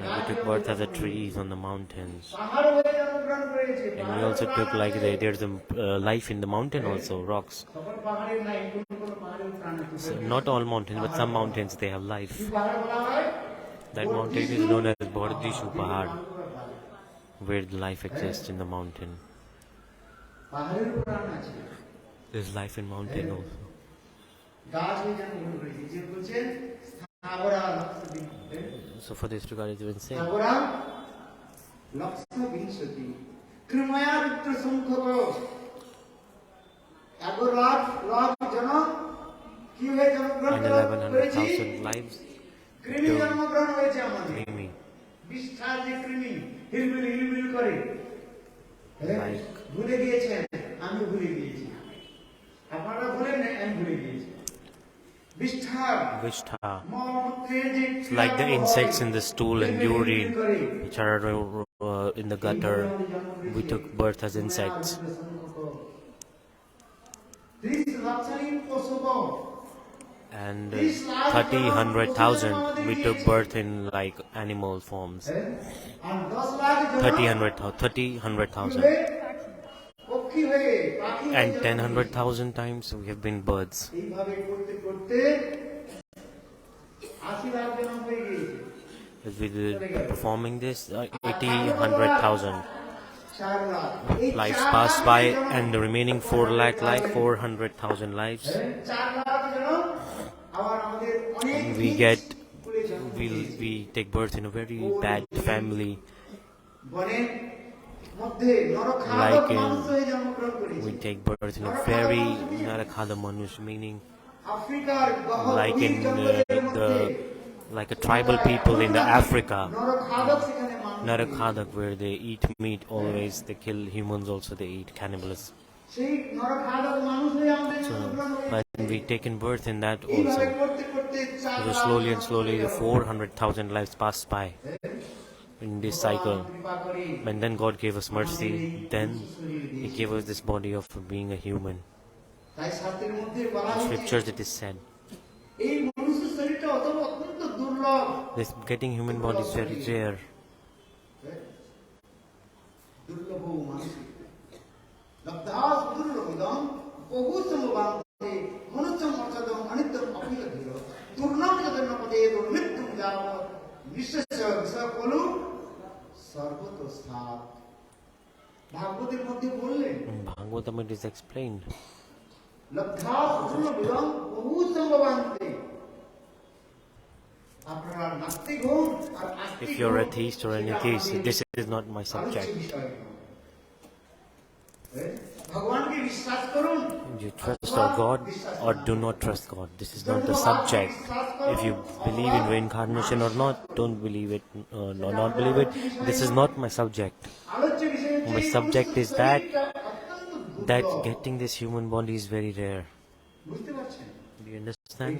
Like we took birth as the trees on the mountains. পাহাড় হয়ে জন্মগ্রহণ করেছে And we also took like there's a life in the mountain also, rocks. সকল পাহাড়ের নাই কোন পাহাড়ের প্রাণ আছে So not all mountains, but some mountains they have life. কি পাহাড় বলা হয় That mountain is known as Bordishu Pahad, where life exists in the mountain. পাহাড়ের প্রাণ আছে There's life in mountain also. গাছ হয়ে জন্মগ্রহণ করেছে যে বলছেন স্থাবরা লক্ষবিং So for this regard it's been said, স্থাবরা লক্ষবিংশতি কৃময়া রুদ্র সংখ্যক 11 জন কি হয়ে জন্মগ্রহণ and করেছে 11,000 lives কৃমি জন্মগ্রহণ হয়েছে আমাদের Krimi. বিষ্ঠা যে কৃমি হিলবিল হিলবিল করে Like ভুলে গিয়েছেন আমি ভুলে গিয়েছি আপনারা ভুলেন না আমি ভুলে গিয়েছি বিষ্ঠা Vishtha. মলমূত্রের যে It's like the insects in the stool and urine which are in the gutter. We took birth as insects. This luxury impossible. And 30, 100,000 we took birth in like animal forms. 30, 100,000. And 10, 100,000 times we have been birds. As we did performing this, 80, 100,000 lives passed by, and the remaining 4 lakh life, 400,000 lives. We take birth in a very bad family. Like we take birth in a very Narakhada Manush, meaning like in like a tribal people in the Africa, Narakhadak, where they eat meat always, they kill humans also, they eat cannibalism. So when we taken birth in that also, so slowly and slowly the 400,000 lives passed by in this cycle. And then God gave us mercy, then He gave us this body of being a human. In scriptures it is said, this getting human body is very rare. Bhagavatam it is explained. If you're atheist or an atheist, this is not my subject. You trust God or do not trust God. This is not the subject. If you believe in reincarnation or not, don't believe it or not believe it. This is not my subject. My subject is that getting this human body is very rare. Do you understand?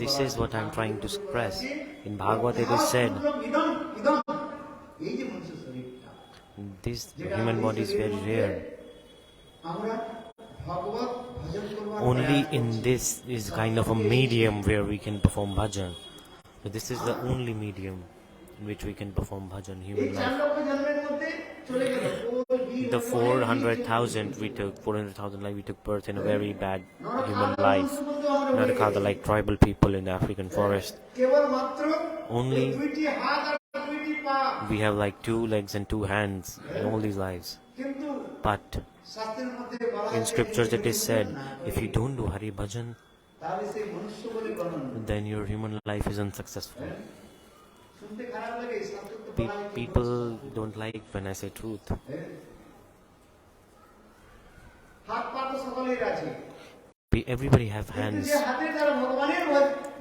This is what I'm trying to express. In Bhagavad it is said, this human body is very rare. Only in this is kind of a medium where we can perform bhajan. So this is the only medium in which we can perform bhajan, human life. The 400,000 we took, 400,000 life we took birth in a very bad human life. Narakada, like tribal people in the African forest. Only we have like 2 legs and 2 hands in all these lives. But in scriptures it is said, if you don't do Hari Bhajan, then your human life is unsuccessful. People don't like when I say truth. Everybody have hands.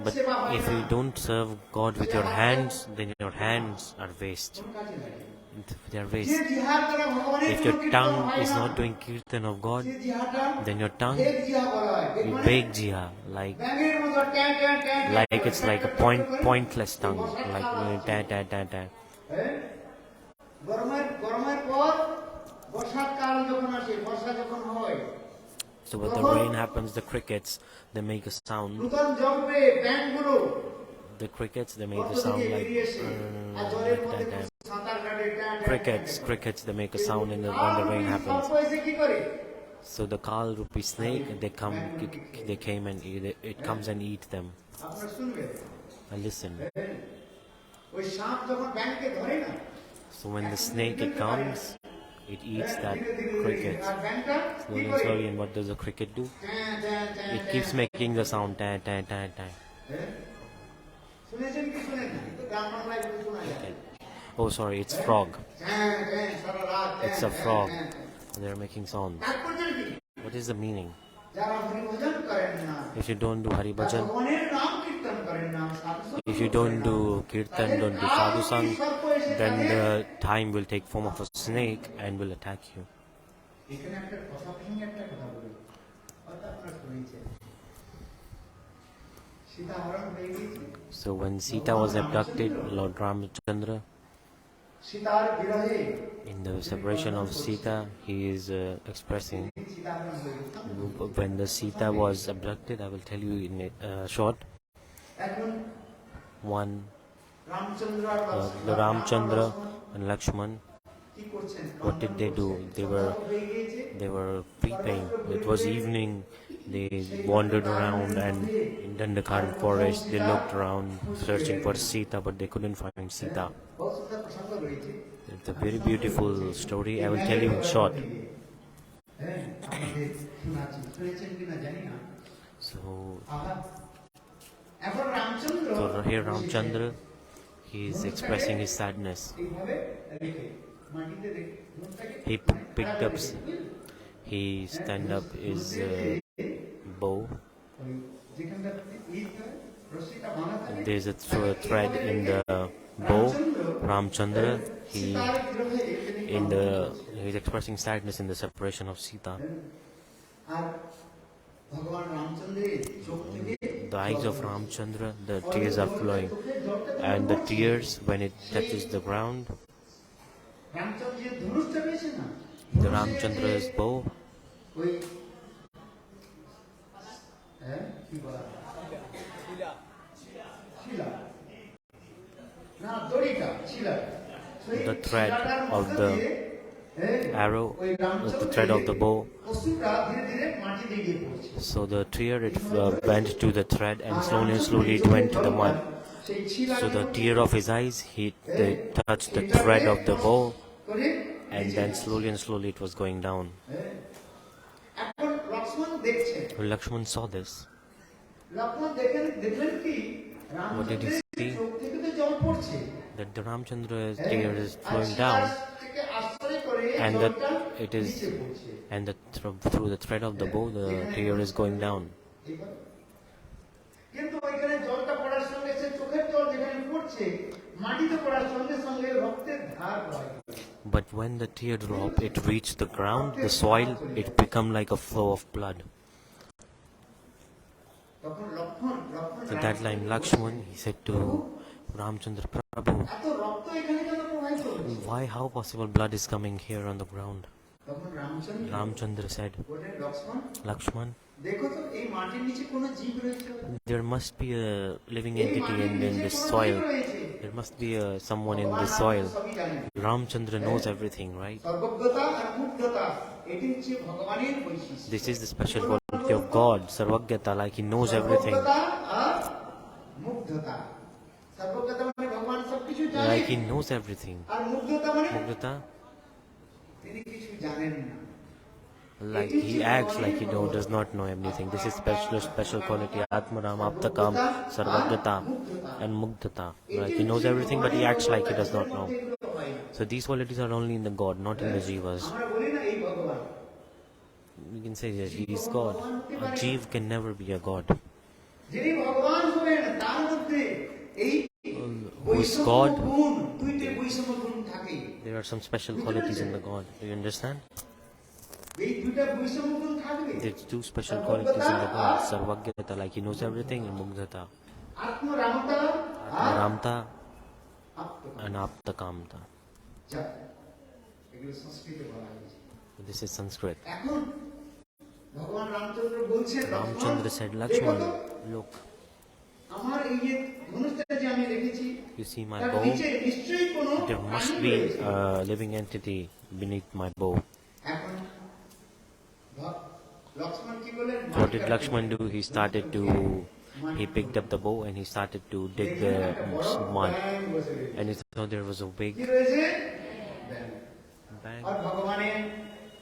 But if you don't serve God with your hands, then your hands are waste. They are waste. If your tongue is not doing kirtan of God, then your tongue will beg jiha, like it's like a pointless tongue, like ta ta ta ta. So when the rain happens, the crickets, they make a sound. The crickets, they make a sound like crickets, they make a sound when the rain happens. So the Kal Rupi snake, they came and it comes and eat them. I listened. So when the snake it comes, it eats that cricket slowly. And what does the cricket do? It keeps making the sound tan tan tan tan. Oh, sorry, it's frog. It's a frog. They're making sound. What is the meaning? If you don't do Hari Bhajan, if you don't do Kirtan, don't do Sadhu Sang, then the time will take form of a snake and will attack you. So when Sita was abducted, Lord Ramachandra, in the separation of Sita, he is expressing. When the Sita was abducted, I will tell you in short. One, the Ramachandra and Lakshman, what did they do? They were peeping. It was evening. They wandered around, and in Dandakaran forest they looked around searching for Sita, but they couldn't find Sita. It's a very beautiful story. I will tell you in short. So here Ramachandra, he is expressing his sadness. He picked up, he stand up his bow. There's a thread in the bow. Ramachandra, he's expressing sadness in the separation of Sita. The eyes of Ramachandra, the tears are flowing, and the tears, when it touches the ground, the Ramachandra's bow, the thread of the arrow, the thread of the bow. So the tear, it bent to the thread, and slowly it went to the mud. So the tear of his eyes, they touched the thread of the bow, and then slowly it was going down. Lakshman saw this. What did he see? That the Ramachandra's tear is flowing down, and that it is, and through the thread of the bow, the tear is going down. But when the teardrop it reached the ground, the soil, it became like a flow of blood. At that time, Lakshman, he said to Ramachandra, Prabhu, why, how possible blood is coming here on the ground? Ramachandra said, Lakshman, there must be a living entity in this soil. There must be someone in this soil. Ramachandra knows everything, right? This is the special quality of God, Sarvagyata, like he knows everything. Like he knows everything. Mugdhata, like he acts like he does not know everything. This is special quality, Atmaram, Aptakam, Sarvagyata and Mugdhata. Like he knows everything, but he acts like he does not know. So these qualities are only in the God, not in the Jivas. We can say that he is God. A Jeev can never be a God. Who is God? There are some special qualities in the God. Do you understand? There's two special qualities in the God. Sarvagyata, like he knows everything, and Mugdhata. Atmaramta and Aptakamta. This is Sanskrit. Ramachandra said, Lakshman, look, ধনুষটা যে আমি রেখেছি You see my তার bow? নিচে নিশ্চয়ই কোনো There must প্রাণী be রয়েছে। a living entity beneath my bow. এখন লক্ষ্মণ কি বলেন? So what did Lakshman do? He picked up the bow and he started to dig the mud. And he saw there was a big কি রয়েছে? bang. আর ভগবানের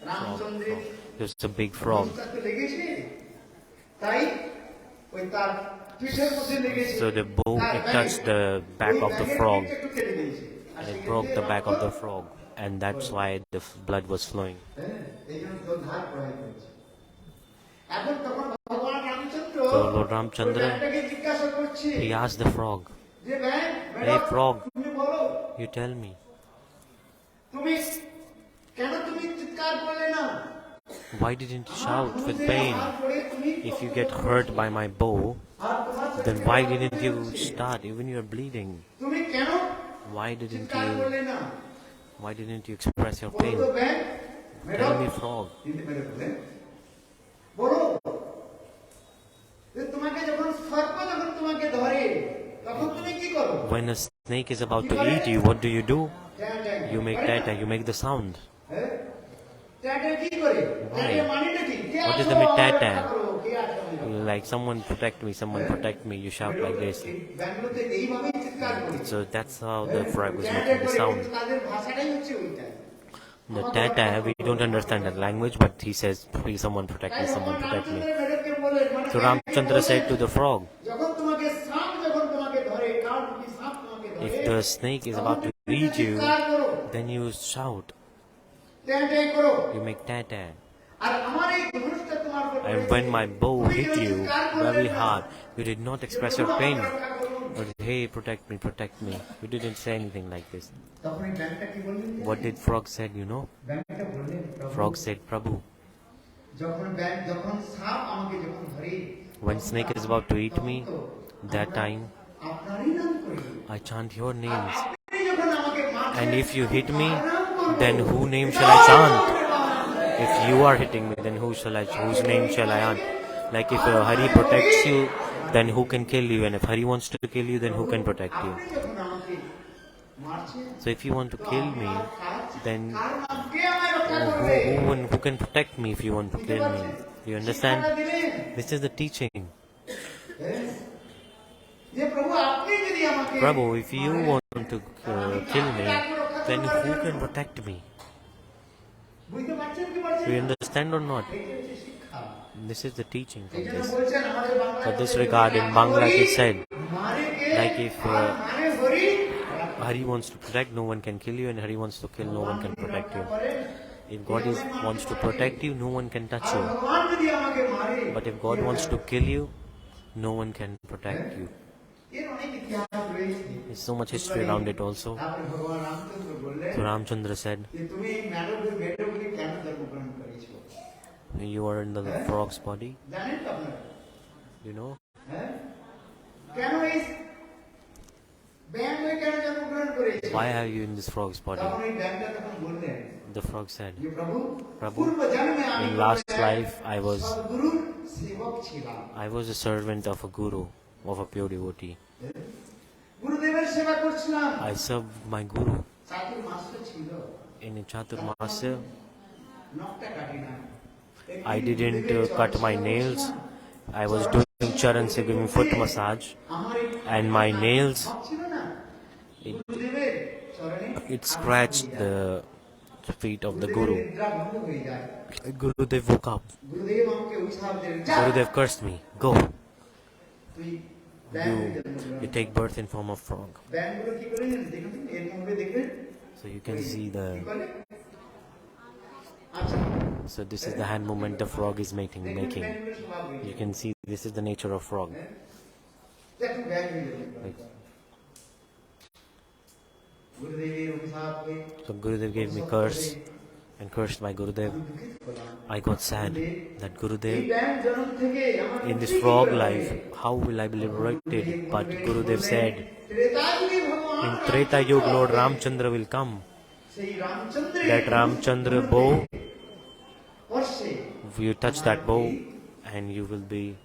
রামচন্দ্রের There's a big frog. ধনুষটাতে লেগেছে, তাই ওই তার পিঠের মধ্যে লেগেছে। So the bow, it touched the back of the frog. And it broke the back of the frog. And that's why the blood was flowing. So Lord Ramachandra, he asked the frog, "Hey frog, you tell me, why didn't you shout with pain? If you get hurt by my bow, then why didn't you start? Even you're bleeding. Why didn't you express your pain? Tell me, frog." When a snake is about to eat you, what do? You make tata, you make the sound. Why? What is the tata? Like someone protect me, you shout like this. So that's how the frog was making the sound. The tata, we don't understand that language, but he says, "Please, someone protect me, someone protect me." So Ramachandra said to the frog, if the snake is about to eat you, then you shout. You make tata. And when my bow hit you very hard, you did not express your pain. But hey, protect me. You didn't say anything like this. What did frog said, you know? Frog said, "Prabhu, when snake is about to eat me, that time I chant your names. And if you hit me, then whose name shall I chant? If you are hitting me, then whose name shall I chant? Like if Hari protects you, then who can kill you? And if Hari wants to kill you, then who can protect you? So if you want to kill me, then who can protect me if you want to kill me? You understand? This is the teaching. Prabhu, if you want to kill me, then who can protect me? Do you understand or not? This is the teaching from this. For this regard, in Bangla it is said, like if Hari wants to protect, no one can kill you, and Hari wants to kill, no one can protect you. If God wants to protect you, no one can touch you. But if God wants to kill you, no one can protect you. There's so much history around it also. So Ramachandra said, you are in the frog's body. You know? Why are you in this frog's body? The frog said, "Prabhu, in last life I was a servant of a guru, of a pure devotee. I served my guru in a Chaturmasya. I didn't cut my nails. I was doing charan se giving foot massage, and my nails, it scratched the feet of the Guru. Gurudev woke up. Gurudev cursed me. Go. You take birth in form of frog." So you can see so this is the hand movement the frog is making. You can see this is the nature of frog. So Gurudev gave me curse and cursed my Gurudev. I got sad that Gurudev, in this frog life, how will I be liberated? But Gurudev said, in Treta Yuga, Lord Ramachandra will come. That Ramachandra bow, you touch that bow and you will be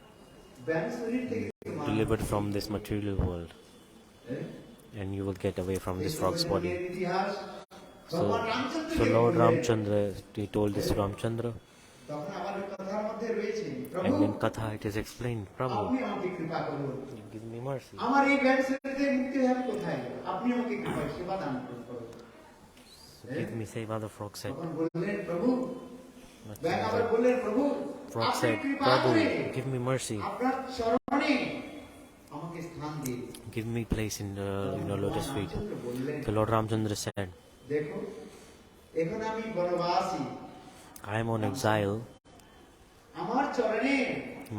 delivered from this material world. and you will get away from this frog's body. ইতিহাস So, ভগবান Ramchandra so Lord Ramachandra, he told this to Ramachandra, তখন আবার ওই কথার মধ্যে রয়েছে প্রভু and in Katha it is explained, আপনি Prabhu, আমাকে কৃপা করুন give me mercy. আমার এই জ্ঞান ছেড়ে মুক্তি হবে কোথায় আপনি আমাকে কৃপা সেবা দান করুন So give me, Seva, the frog said. তখন বললেন প্রভু জ্ঞান আবার বললেন প্রভু Frog আপনি said, কৃপা Prabhu, করে give me mercy. আপনার চরণে আমাকে স্থান দিন Give me place in the lotus feet. Ramchandra বললেন The Lord Ramachandra said, দেখো এখন আমি বনবাসী I am on exile. আমার চরণে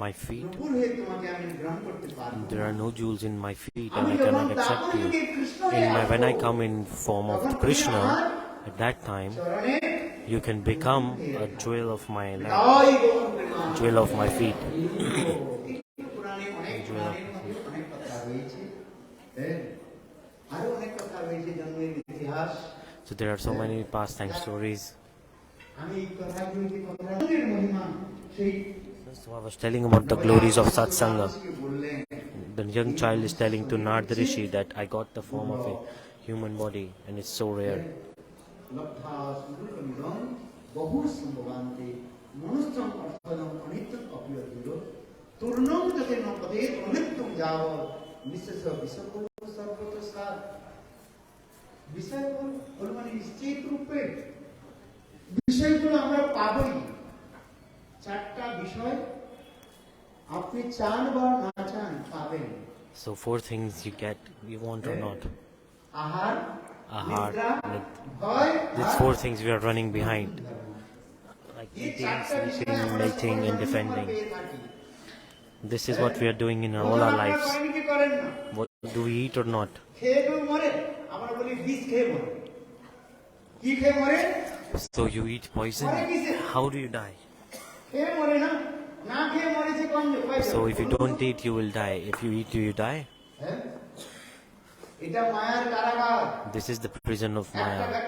My feet, নূপুর হয়ে তোমাকে আমি গ্রহণ করতে পারবো there are no jewels in my feet, and আমি I যখন cannot accept দাপরযুগে you. Krishna In হয়ে my, when I আসবো, come in form of তখন তুমি Krishna, আমার at that time, চরণে you can become a jewel of my lamp, Joy Gour Prema jewel of my feet. পুরাণে অনেক পুরাণের মধ্যে অনেক কথা রয়েছে হ্যাঁ আরো অনেক কথা রয়েছে জন্মের ইতিহাস So there are so many pastime stories. আমি এই কথাগুলো কি কথার মহিমা সেই So I was telling about the glories of sat-sanga. বললেন The young child is telling to Narada Rishi that I got the form of a human body and it's so rare. লব্ধা সুন্দরমিদং বহু সম্ভবান্তে মনুষ্যং অর্থদং অনিত্যং অপিয়তির তূর্ণং যতে নপদে অনিত্যং যাব নিঃশেষ বিষয়গুলো সর্বত সার বিষয়গুলো হল মানে নিশ্চিত রূপে বিষয়গুলো আমরা পাবই চারটা বিষয় আপনি চান বা না চান পাবেন So four things you get, you want or not. আহার Ahar, নিদ্রা nid- ভয় These four things we are running behind. Like eating, sleeping, mating and defending. This is what we are doing in all our lives. What do we eat or not? So you eat poison? How do you die? So if you don't eat, you will die. If you eat, do you die? This is the prison of Maya.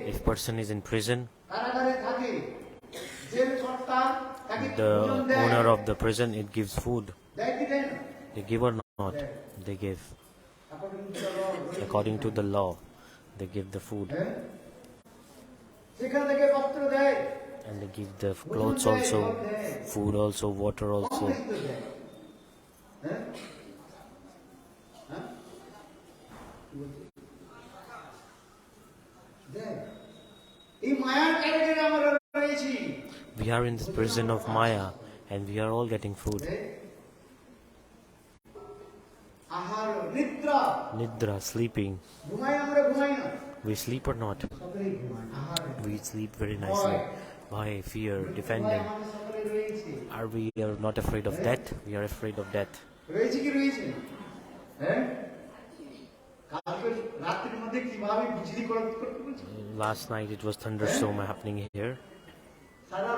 If person is in prison, the owner of the prison, it gives food. They give or not? They give. According to the law, they give the food. And they give the clothes also, food also, water also. We are in this prison of Maya and we are all getting food. Nidra, sleeping. We sleep or not? We sleep very nicely. Why? Fear, defending. Are we are not afraid of death? We are afraid of death. Last night it was thunderstorm happening here. All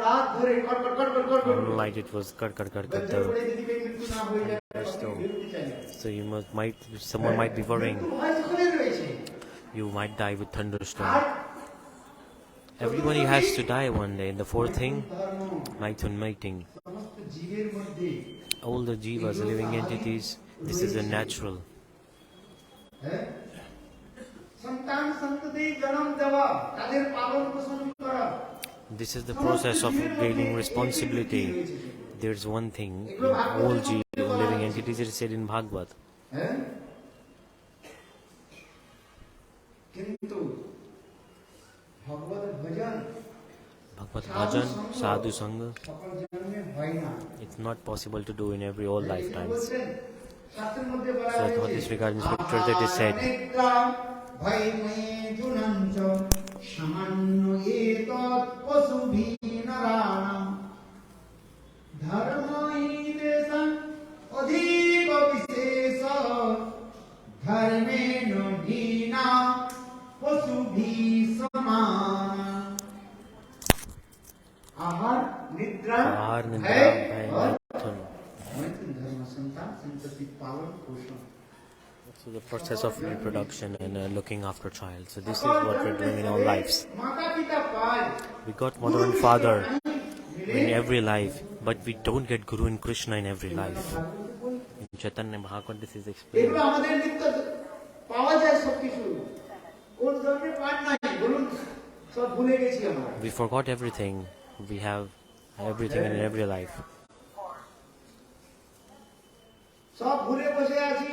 night it was kar thunderstorm. So someone might be worrying. You might die with thunderstorm. Everybody has to die one day. And the fourth thing, mating. All the jivas, living entities, this is a natural. This is the process of gaining responsibility. There's one thing, all living entities, it is said in Bhagavat. Bhagavat-bhajan, sadhu-sanga, it's not possible to do in all lifetimes. So in this regard, in scripture that is said, Ahar, Nidra, Bhai, Maithun. So the process of reproduction and looking after child. So this is what we're doing in our lives. We got mother and father in every life, but we don't get Guru and Krishna in every life. Chaitanya Mahaprabhu, this is এগুলো explained. আমাদের নিত্য পাওয়া যায় সব কিছু। কোন ধরনের পাঠ নাই বলুন, সব ভুলে গেছি আমরা। We forgot everything. We have everything in every life. সব ভুলে বসে আছি।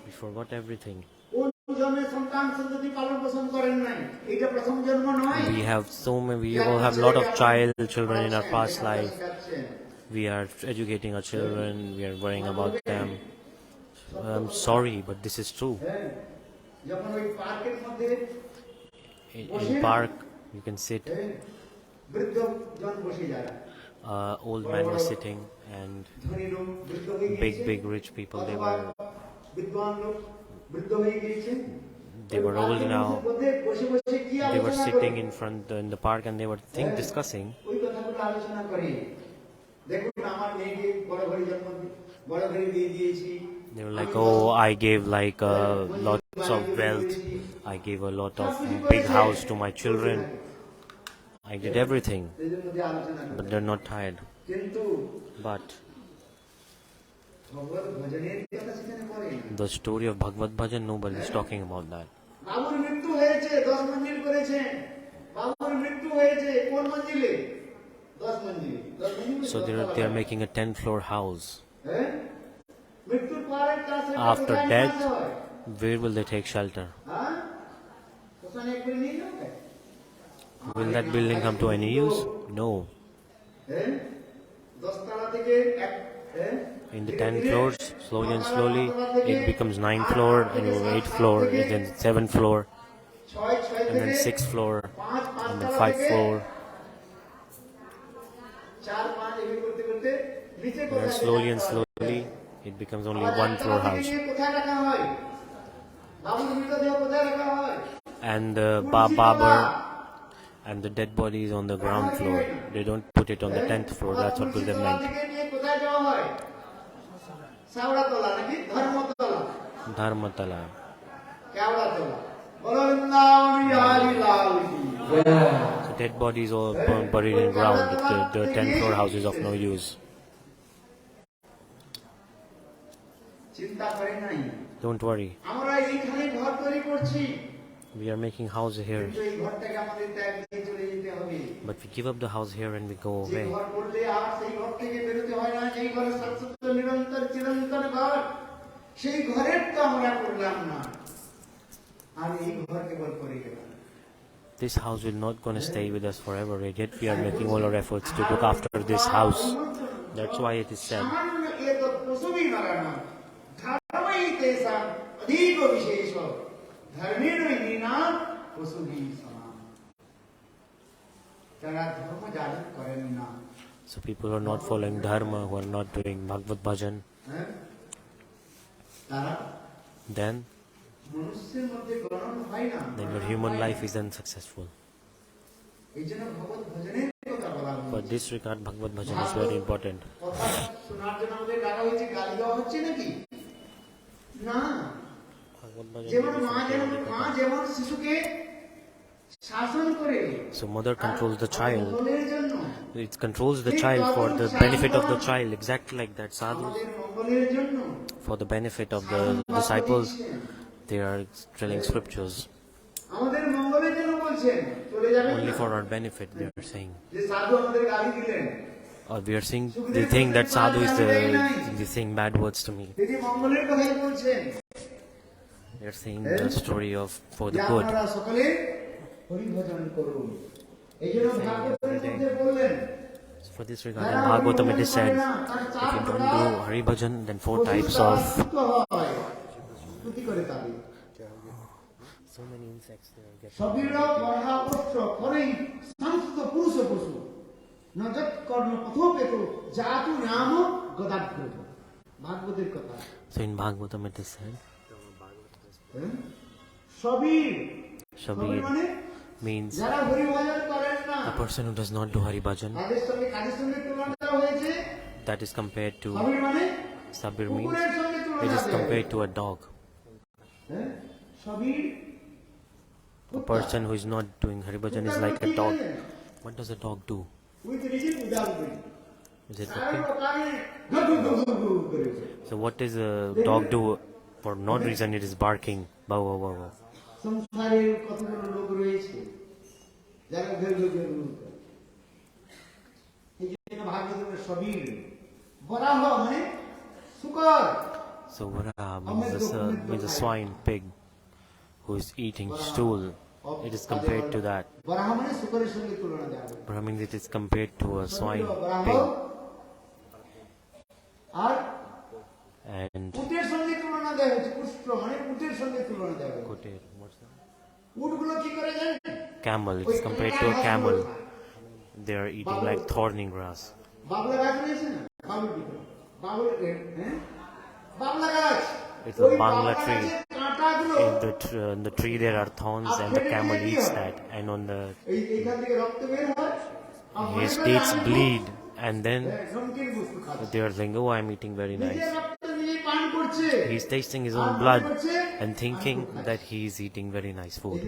We forgot everything. কোন জন্মে সন্তান সন্ততি পালন পোষণ করেন নাই, এটা প্রথম জন্ম নয়। We have so many. We all have a lot of children in our past life. We are educating our children. We are worrying about them. I'm sorry, but this is true. যখন ওই পার্কের মধ্যে In park, you can sit. বৃদ্ধ জন বসে যায়, Old man was sitting, and ধনী লোক বৃদ্ধ হয়ে গিয়েছে, big rich people. বিদ্বান লোক বৃদ্ধ হয়ে গিয়েছে। They were old now. বসে বসে কি They were আলোচনা sitting করে? in front in the park, and they were discussing. ওই কথাগুলো আলোচনা করে, দেখুন আমার মেয়েকে বড় ঘরে জন্ম বড় ঘরে দিয়ে দিয়েছি। They were like, oh, I gave like lots of wealth. I gave a lot of big house to my children. I did everything, এদের মধ্যে আলোচনা করে। but they're not tired. কিন্তু But ভগবত ভজনের কথা সেখানে করে না। the story of Bhagavat Bhajan, nobody is talking about that. বাবুর মৃত্যু হয়েছে, 10 মঞ্জিল করেছেন। বাবুর মৃত্যু হয়েছে কোন মঞ্জিলে? 10 মঞ্জিল। 10 মঞ্জিল। So they are making a 10th-floor house. হ্যাঁ? মৃত্যুর পরে তার সাথে After কোথায় death, নিয়ে হয়? where will they take shelter? হ্যাঁ? ওখানে করে নিয়ে যাবে? Will that building come to any use? No. হ্যাঁ? 10 তলা থেকে এক হ্যাঁ? In the 10 floors, slowly and slowly, it becomes 9th floor, and 8th floor, and then 7th floor, and then 6th floor, and then 5th floor. 4 5 এভাবে করতে করতে নিচে And কোথায় slowly and slowly, it becomes only 1-floor house. কোথায় রাখা হয়? বাবুর মৃতদেহ কোথায় রাখা হয়? And the barber and the dead body is on the ground floor. They don't put it on the 10th floor. That's what they meant. থেকে নিয়ে কোথায় যাওয়া হয়? সাওড়াতলা নাকি ধর্মতলা? Dharmatala. কেওড়াতলা। বলো বৃন্দাবন বিহারী লাল কি জয়। So dead bodies all buried in ground. The 10th floor house is of no use. চিন্তা করে নাই। Don't worry. আমরা এইখানে ঘর তৈরি করছি, We are making house here. কিন্তু এই ঘরটাকে আমাদের ত্যাগ দিয়ে চলে যেতে হবে। But we give up the house here and we go যে away. ঘর করলে আর সেই ঘর থেকে বেরোতে হয় না, যেই ঘরে সৎসত্য নিরন্তর চিরন্তন ঘর, সেই ঘরের তো আমরা করলাম না, আর এই ঘর কেবল করে গেলাম। This house will not gonna stay with us forever. Yet we are making all our efforts to look after this house. That's why it is said. সামান্য এত পশুবি মারানো ধর্মই তেষাং অধিক বিশেষ ধর্মের হীনাম পশুবি সমান। যারা ধর্ম যাজন করেন না, So people who are not following dharma, who are not doing Bhagavat Bhajan, হ্যাঁ, তারা then মনুষ্যের মধ্যে গ্রহণ হয় না। your human life is unsuccessful. এই জন্য ভগবত ভজনের কথা বলা হয়েছে। But this regard, Bhagavat Bhajan is very important. কথা শোনার জন্য আমাদের ডাকা হয়েছে, গালি দেওয়া হচ্ছে নাকি? না। যেমন মা যেমন শিশুকে শাসন করে, So mother controls the child. মঙ্গলের জন্য, It controls the child for the benefit of the child. Exactly like that. Sadhus, আমাদের মঙ্গলের জন্য for the benefit of the disciples, they are telling scriptures. আমাদের মঙ্গলের জন্য বলছেন, চলে যাবেন Only না। for our benefit, they are saying. যে সাধু আমাদের গালি দিলেন, Or we are saying, they think that sadhu is they saying bad words to me. তিনি মঙ্গলের কথাই বলছেন। They are saying the story of for the যে good. আপনারা সকলে হরি ভজন করুন। এই জন্য ভাগবতের মধ্যে বললেন, So for this regard, in Bhagavatam it is said, if you don't do Hari Bhajan, then 4 types of স্তুতি করে তাদের so many insects there get. সবির মহাপুত্র করেই সংস্কৃত পুরুষ পশু নজত কর্ণ পথোপেত জাতু নাম গদাগ্র। ভাগবতের কথা। So in Bhagavatam it is said, সবির Shabir মানে means যারা হরি ভজন করেন না, a person who does not do Hari Bhajan, তাদের সঙ্গে কাদের সঙ্গে তুলনা করা হয়েছে? that is compared to সবির মানে Sabir means কুকুরের সঙ্গে তুলনা it is করা compared to a dog. সবির A person who is not doing Hari Bhajan is like a dog. What does a dog do? with rigid without will. Is it okay? So what does a dog do? For no reason it is barking. Bow, bow, bow, bow. সংসারের কতগুলো লোক রয়েছে যারা ঘেউ ঘেউ ঘেউ ঘেউ করে। এই জন্য ভাগবতের সবই বরাহ মানে শুকর। So Varaha means a swine, pig, who is eating stool. It is compared to that. বরাহ মানে শুকরের সঙ্গে তুলনা দেওয়া হয়। Varaha means it is compared to a swine, pig. R And উটের সঙ্গে তুলনা দেওয়া হয়েছে। কুষ্ঠ মানে উটের সঙ্গে তুলনা দেওয়া হয়েছে। Kotir, what's that? উটগুলো কি করে জানেন? Camel. It is compared to a camel. They are eating like thorny grass. বাবলা গাছ রয়েছে না? বাবুল পিঠে। বাবুল বাবলা গাছ। It's a bangla tree. In the tree there are thorns, and the camel eats that. And on the এইখান থেকে রক্ত বের হয়। his teeth bleed, and then they are saying, "Oh, I'm eating very nice." He's tasting his own blood and thinking that he is eating very nice food.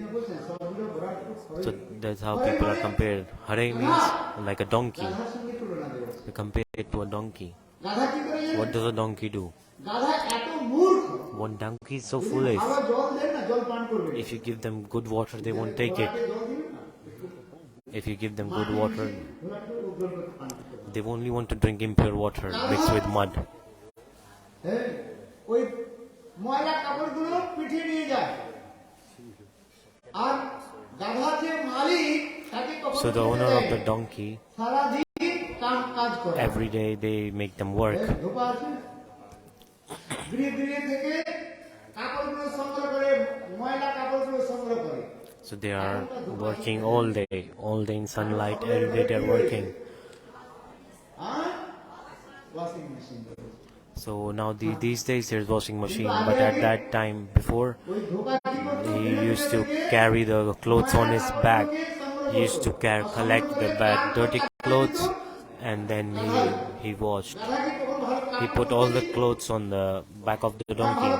So that's how people are compared. Hare means like a donkey. They compare it to a donkey. What does a donkey do? One donkey is so foolish. If you give them good water, they won't take it. If you give them good water, they only want to drink impure water mixed with mud. ওই ময়লা কাপড়গুলো পিঠে নিয়ে যায় আর গাধা যে মালিক তাকে So the owner of the donkey, সারা দিন কাজ করে every day they make them work. ধোপা আছে গৃহে গৃহে থেকে কাপড়গুলো সংগ্রহ করে ময়লা কাপড়গুলো সংগ্রহ করে So they are working all day in sunlight. Every day they are working. Washing machine So now these days there's washing machine, but at that time before, he used to carry the clothes on his back. He used to collect the dirty clothes, and then he washed. He put all the clothes on the back of the donkey.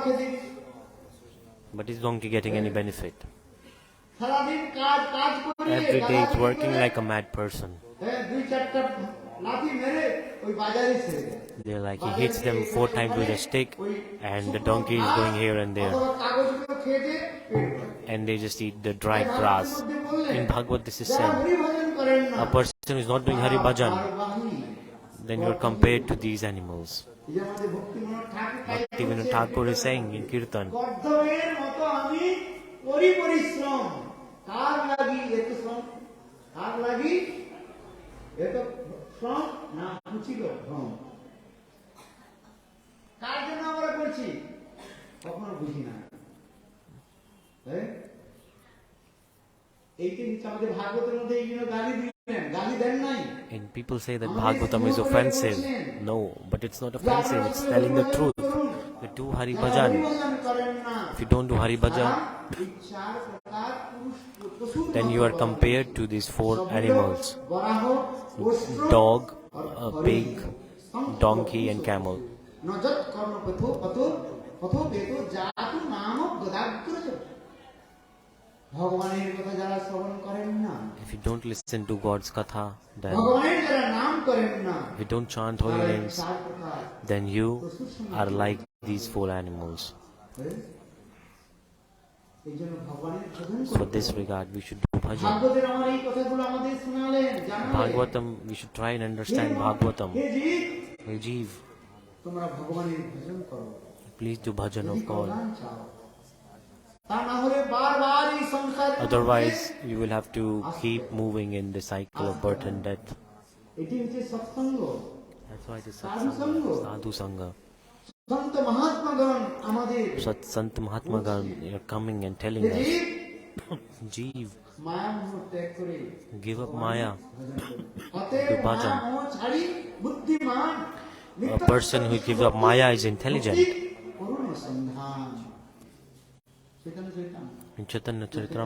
But is donkey getting any benefit? Every day it's working like a mad person. They're like, he hits them 4 times with a stick, and the donkey is going here and there, and they just eat the dry grass. In Bhagavad this is said, a person who is not doing Hari Bhajan, then you are compared to these animals. Bhaktivinoda Thakur is saying in Kirtan, কার জন্য আমরা করছি কখনো বুঝি না এইটা নিচে আমাদের ভাগবতের মধ্যে এইগুলো গালি দেন নাই and people say that Bhagavatam is offensive. No, but it's not offensive, it's telling the truth. We do Hari Bhajan. If you don't do Hari Bhajan, then you are compared to these 4 animals: dog, a pig, donkey and camel. If you don't listen to God's katha, then if you don't chant holy names, then you are like these 4 animals. So this regard we should do bhajan. Bhagavatam, we should try and understand Bhagavatam. Hey Jeev, please do bhajan of God. Otherwise you will have to keep moving in the cycle of birth and death. That's why it is sat-sanga, sadhu sanga. Sant Mahatma Gan are coming and telling us, Jeev, give up Maya, do bhajan. A person who gives up Maya is intelligent. In Chaitanya-charitra,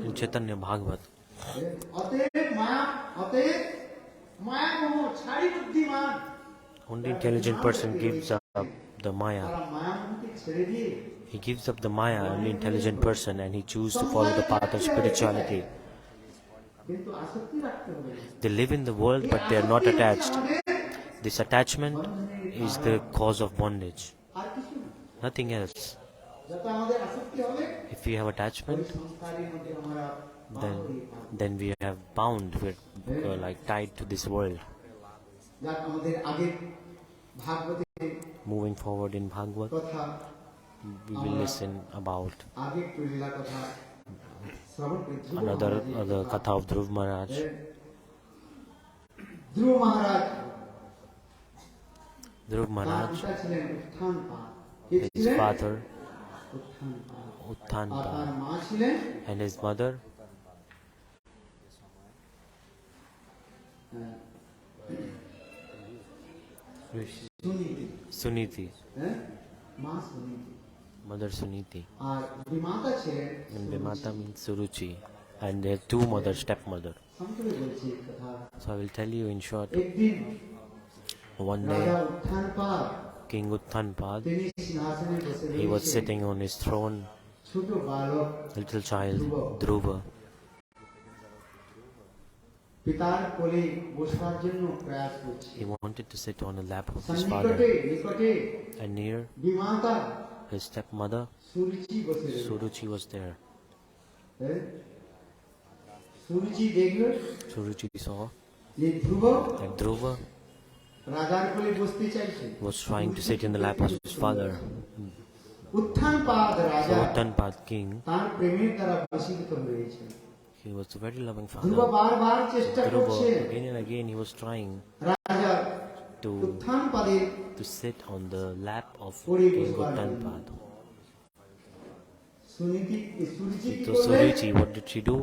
in Chaitanya Bhagavat. Only intelligent person gives up the Maya. He gives up the Maya, only intelligent person, and he chooses to follow the path of spirituality. They live in the world, but they are not attached. This attachment is the cause of bondage, আর কিছু না। nothing else. যত আমাদের আসক্তি হবে If we have ওই attachment, সংস্কারের মধ্যে আমরা then then we have bound, we're like tied to this world. যাক আমাদের আগের ভাগবতে Moving forward in Bhagavad, কথা we will listen about আগের লীলা কথা শ্রবণ করি। another katha of Dhruva Maharaj. Dhruv Maharaj Dhruva তার Maharaj, পিতা ছিলেন উত্থানপাদ, কে his ছিলেন? father উত্থানপাদ। আর তার Uttanpad মা ছিলেন and his mother Suniti, Suniti, হ্যাঁ? মা সুনীতি। mother Suniti, আর বিমাতা ছিলেন and Vimata means Suruchi, and their two mothers, stepmother. সংক্ষেপে বলছি এই কথা। So I will tell you in short. একদিন One রাজা day, উত্থানপাদ King Uttanpad, তিনি সিংহাসনে বসে he was রয়েছেন। sitting on his throne, ছোট বালক little child, Dhruva. পিতার কোলে বসবার জন্য প্রয়াস করছে। He wanted to sit on the lap of his father, নিকটে and near Bimata his stepmother, সুরুচি বসে রয়েছে। Suruchi was there. হ্যাঁ? সুরুচি দেখল Suruchi saw যে ধ্রুব that Dhruva রাজার কোলে বসতে চাইছে। was trying to sit in the lap of his father. উত্থানপাদ So রাজা Uttanpad king, তার প্রেমের দ্বারা বশীভূত হয়েছে। he was a very loving Dhruv father. বারবার চেষ্টা করছে Dhruva, again and again, he was trying রাজা to উত্থানপাদের sit on the lap of কোলে King বসবার জন্য। Uttanpad. সুরুচি কি So করলেন? Suruchi, what did she do?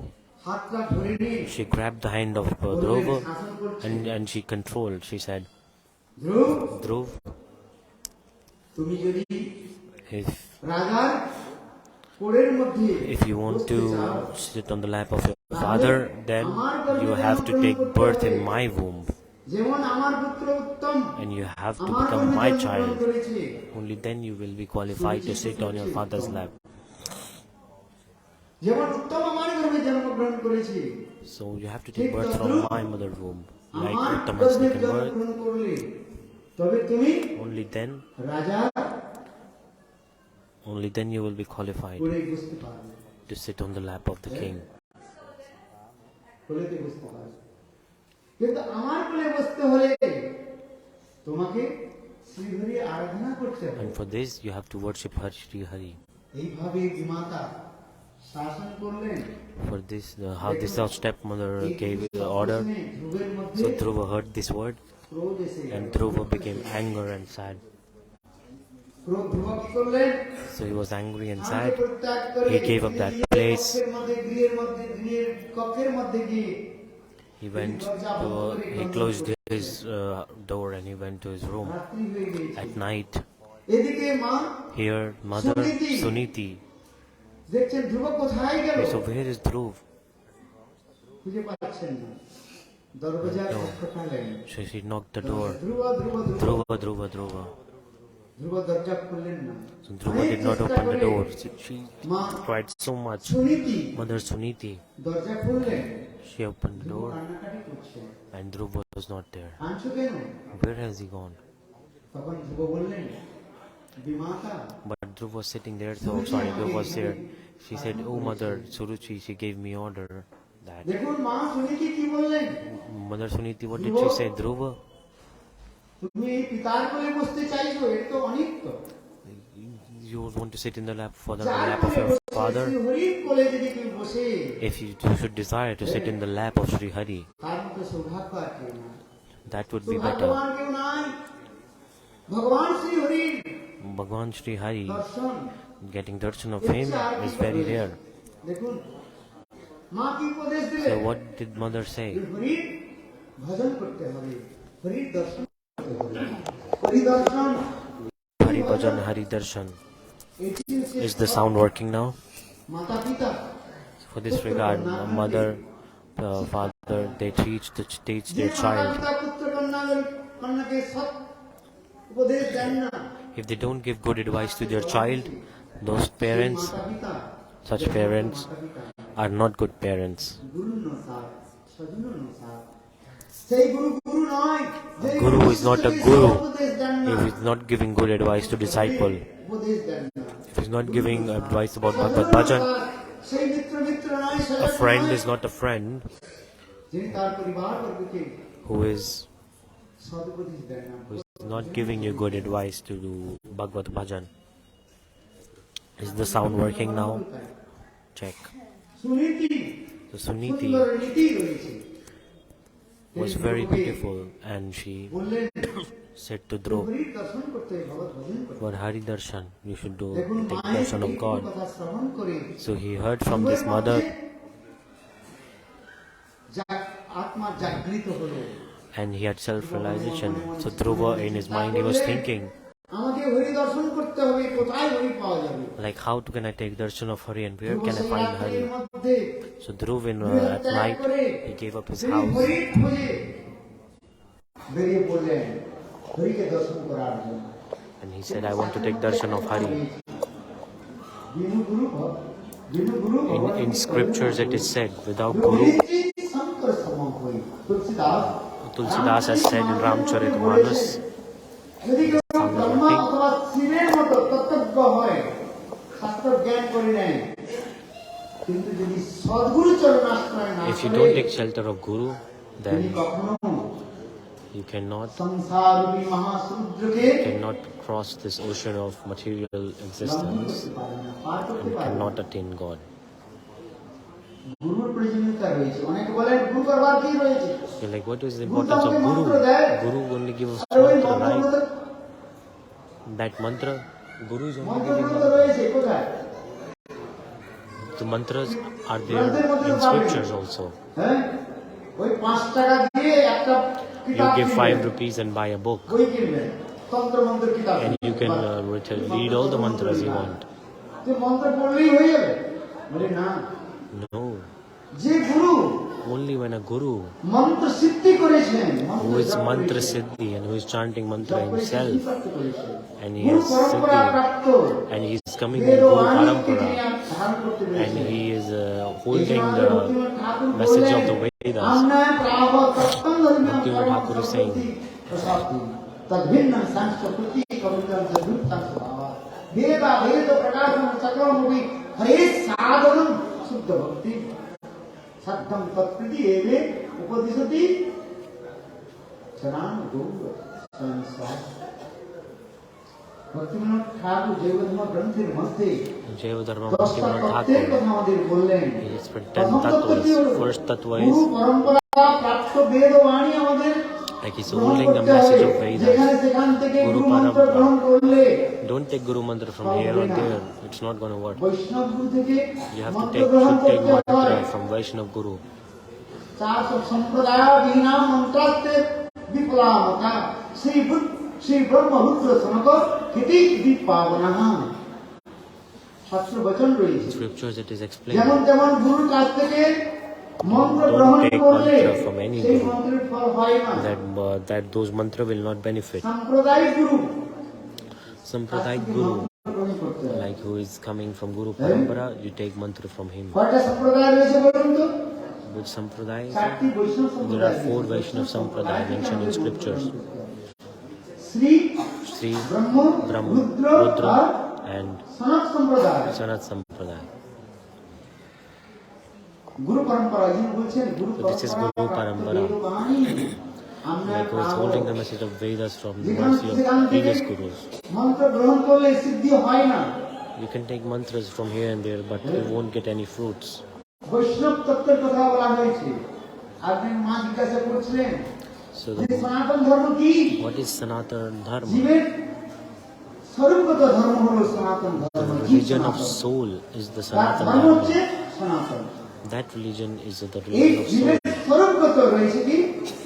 হাতটা ধরে নিয়ে She grabbed the hand of Dhruva and she controlled. She said, Dhruv Dhruv, তুমি যদি if রাজার কোলের মধ্যে you want বসতে to চাও, sit on the lap of your father, then you have to take birth in my womb যেমন আমার পুত্র উত্তম and you have to আমার become গর্ভে my জন্মগ্রহণ child. করেছে। Only then you will be qualified to sit on your father's lap. যেমন উত্তম আমার গর্ভে জন্মগ্রহণ করেছে, So you have to take birth from my mother's womb. Like আমার Uttam has গর্ভে taken birth, জন্মগ্রহণ করলে তবে তুমি only then you will be qualified কোলে বসতে পারবে, to sit on the lap of the king. কোলেতে বসতে পারবে। কিন্তু আমার কোলে বসতে হলে তোমাকে শ্রীহরি আরাধনা করতে হবে। And for this you have to worship Sri Hari. এইভাবে বিমাতা শাসন করলেন। For this, how this our stepmother gave the order. ধ্রুবের মধ্যে So Dhruva heard this word, ক্রোধ এসে গেল। and Dhruva became angry and sad. ধ্রুব কি করলেন? So he was angry and আমাকে sad. পরিত্যাগ করে He gave up that নিজের place. গৃহের কক্ষের মধ্যে গিয়ে He went to, he closed his door and he went to his room. রাত্রি হয়ে গিয়েছে। At night, এদিকে মা here mother Suniti. দেখছেন ধ্রুব কোথায় গেল, So where is Dhruv? খুঁজে পাচ্ছেন না। দরজায় No. খটখটালেন। So she knocked the door. Dhruv Dhruv Dhruv Dhruva, Dhruva. ধ্রুব দরজা খুললেন না। So Dhruva did not open the door. She মা cried so much. Suniti Mother Suniti, দরজা খুললেন, she opened the Dhruv door কান্নাকাটি করছে। and Dhruva was not there. আনছো কেন? Where has he gone? তখন ধ্রুব বললেন, বিমাতা But Dhruva was sitting there, so sorry, Dhruva was there. She said, oh mother Suruchi, she gave me order that. দেখুন মা সুনীতি কি বললেন, Mother Suniti, what did she say? Dhruva, তুমি এই পিতার কোলে বসতে চাইছো, এর তো অনিত্য। you want to sit in the lap for the যার lap of কোলে your বসে, father? শ্রীহরির কোলে যদি কেউ বসে, If you should desire to sit in the lap of Sri Hari, তার মতো সৌভাগ্য আর কেউ নাই। that would be better. সৌভাগ্যবান কেউ নাই। ভগবান শ্রীহরির Bhagwan Sri Hari, দর্শন getting darshan of him is very rare. দেখুন মা কি উপদেশ দিলেন, So what did mother say? হরির ভজন করতে হবে, হরির দর্শন করতে হবে। হরি দর্শন Hari Bhajan, Hari Darshan. এটি হচ্ছে Is the sound working now? মাতা পিতা For this regard, mother, father, they teach their child. কন্যাকে সৎ উপদেশ দেন না, If they don't give good advice to their child, those parents, মাতা পিতা such parents are not good parents. গুরু নসার সজন নসার, সেই গুরু গুরু নয়, যে Guru is not a guru উপদেশ দেন না, if he's not giving good advice to disciple. উপদেশ দেন না। If he's not giving advice about Bhagavad Bhajan, সেই মিত্র মিত্র নয়, a friend is not a friend যিনি তার পরিবারবর্গকে who is সদুপদেশ দেন না। not giving you good advice to do Bhagavad Bhajan. Is the sound working now? Check. Suniti, The Suniti সুন্দর নীতি রয়েছে। was very beautiful and she বললেন said to Dhruva, হরির দর্শন করতে হবে, ভগবত ভজন করতে হবে। for Hari Darshan, you should do দেখুন take মায়ের darshan of এই God. কথা শ্রবণ করে So he heard from this mother আত্মা জাগৃত হলো। and he had self-realization. So Dhruva in his mind he was thinking, আমাকে হরি দর্শন করতে হবে, কোথায় হরি পাওয়া যাবে? like how can I take darshan of Hari and where can I find Hari? So Dhruva at night he gave up his house হরির খোঁজে বেরিয়ে পড়লেন হরিকে দর্শন করার জন্য। and he said, I want to take darshan of Hari. Binu Guru Binu Guru In scriptures it is said, without Guru, Shankar সমম হই। Tulsidas Tulsidas has said in Ramachandra, যদি কেউ ব্রহ্মা অথবা শিবের মতো তত্ত্বজ্ঞ হয়, শাস্ত্র জ্ঞান করে নেয়, কিন্তু যদি সদ্গুরু চরণাশ্রয় না if you করে, don't take shelter of Guru, তিনি then কখনো you সংসাররূপী মহাসমুদ্রকে cannot cross this ocean of material existence পার করতে and পারে না। cannot attain God. গুরুর প্রয়োজনীয়তা রয়েছে। অনেকে বলেন গুরু করবার কি রয়েছে? You're like, what is the importance of Guru? Guru only gives us আর ওই mantra, মন্ত্রগুলো right? That mantra, Guru is only giving মন্ত্রগুলো তো mantra. রয়েছে কোথায়? The mantras are there in scriptures also. হ্যাঁ, ওই 5 টাকা দিয়ে একটা You কিতাব give কিনবেন, 5 rupees and buy a book, বই কিনবেন, তন্ত্র মন্ত্র কিতাব, and you can read all the mantras you want. তো মন্ত্র পড়লেই হয়ে যাবে? বলে না, No, যে গুরু only when a Guru মন্ত্র সিদ্ধি করেছেন, who is mantra siddhi and who is chanting mantra himself, and he Guru has পরম্পরা siddhi, প্রাপ্ত, and he is coming in Veda Guru বাণীকে তিনি Parampara, ধারণ করতে and পেরেছেন। he is holding the message of the Vedas. আমরা প্রাহ তত্ত্বং ধর্মীয় Bhaktivinoda Thakur is saying, প্রসাদি তদ্ভিন্নং সংস্কৃতি কবিতাং যদুক্তাং স্বভাবা বেদা বেদ প্রকাশং সকলমপি হরে সাধনং শুদ্ধ ভক্তি সাধ্যং তৎকৃতি এবে উপদিশতি সনাম গৌর সংস্কার। ভক্তিবিনোদ ঠাকুর জৈবধর্ম গ্রন্থের মধ্যে Jaiva Dharma 10টা Bhaktivinoda তত্ত্বের Thakur, কথা আমাদের বললেন। he is for 10 প্রথম তত্ত্বটি হলো tattvas. First tattva Guru is পরম্পরা প্রাপ্ত বেদ বাণী আমাদের like he's গ্রহণ holding the করতে message হবে। of যেখানে Vedas. সেখান থেকে গুরু গুরু মন্ত্র পরম্পরা। গ্রহণ করলে Don't take Guru mantra from here or there, it's not going to work. বৈষ্ণব গুরু থেকে You have to মন্ত্র take, গ্রহণ should take করতে হয়। mantra from Vaishnav Guru. চার সম্প্রদায় বিনা মন্ত্রাস্তে বিপ্লবতা শ্রী ব্রহ্মপুত্র সনক খ্যাতি দীপাবনঃ। শাস্ত্র বচন রয়েছে। Scriptures it is explained. যেমন তেমন গুরুর কাছ থেকে মন্ত্র Don't গ্রহণ take করলে mantra from any সেই guru. মন্ত্রের ফল হয় না। That those mantra will not benefit. সাম্প্রদায়িক গুরু Sampradayik Guru, গ্রহণ করতে হয়। like who is coming from Guru Parampara, you take mantra from him. কয়টা সম্প্রদায় রয়েছে বলুন তো? Which Sampradaya? 4টি বৈষ্ণব There সম্প্রদায় are 4 Vaishnav Sampradaya mentioned in scriptures. Shri Sri, Brahma Brahma, Rudra Rudra R and সনাত সম্প্রদায়। Sanat Sampradaya. গুরু পরম্পরা যিনি বলছেন গুরু So this is Guru Parampara. Like who is holding the message of Vedas from the mercy of previous Gurus. মন্ত্র গ্রহণ করলে সিদ্ধি হয় না। You can take mantras from here and there, but you won't get any fruits. বৈষ্ণব তত্ত্বের কথা বলা হয়েছে। আপনি মা জিজ্ঞাসা করছিলেন So যে সনাতন ধর্ম কি? what is Sanatana Dharma? জীবের স্বরূপগত ধর্ম হলো সনাতন ধর্ম। The religion of soul is the তার Sanatana ধর্ম হচ্ছে Dharma. সনাতন। That religion is the এই religion of জীবের soul. স্বরূপগত রয়েছে কি?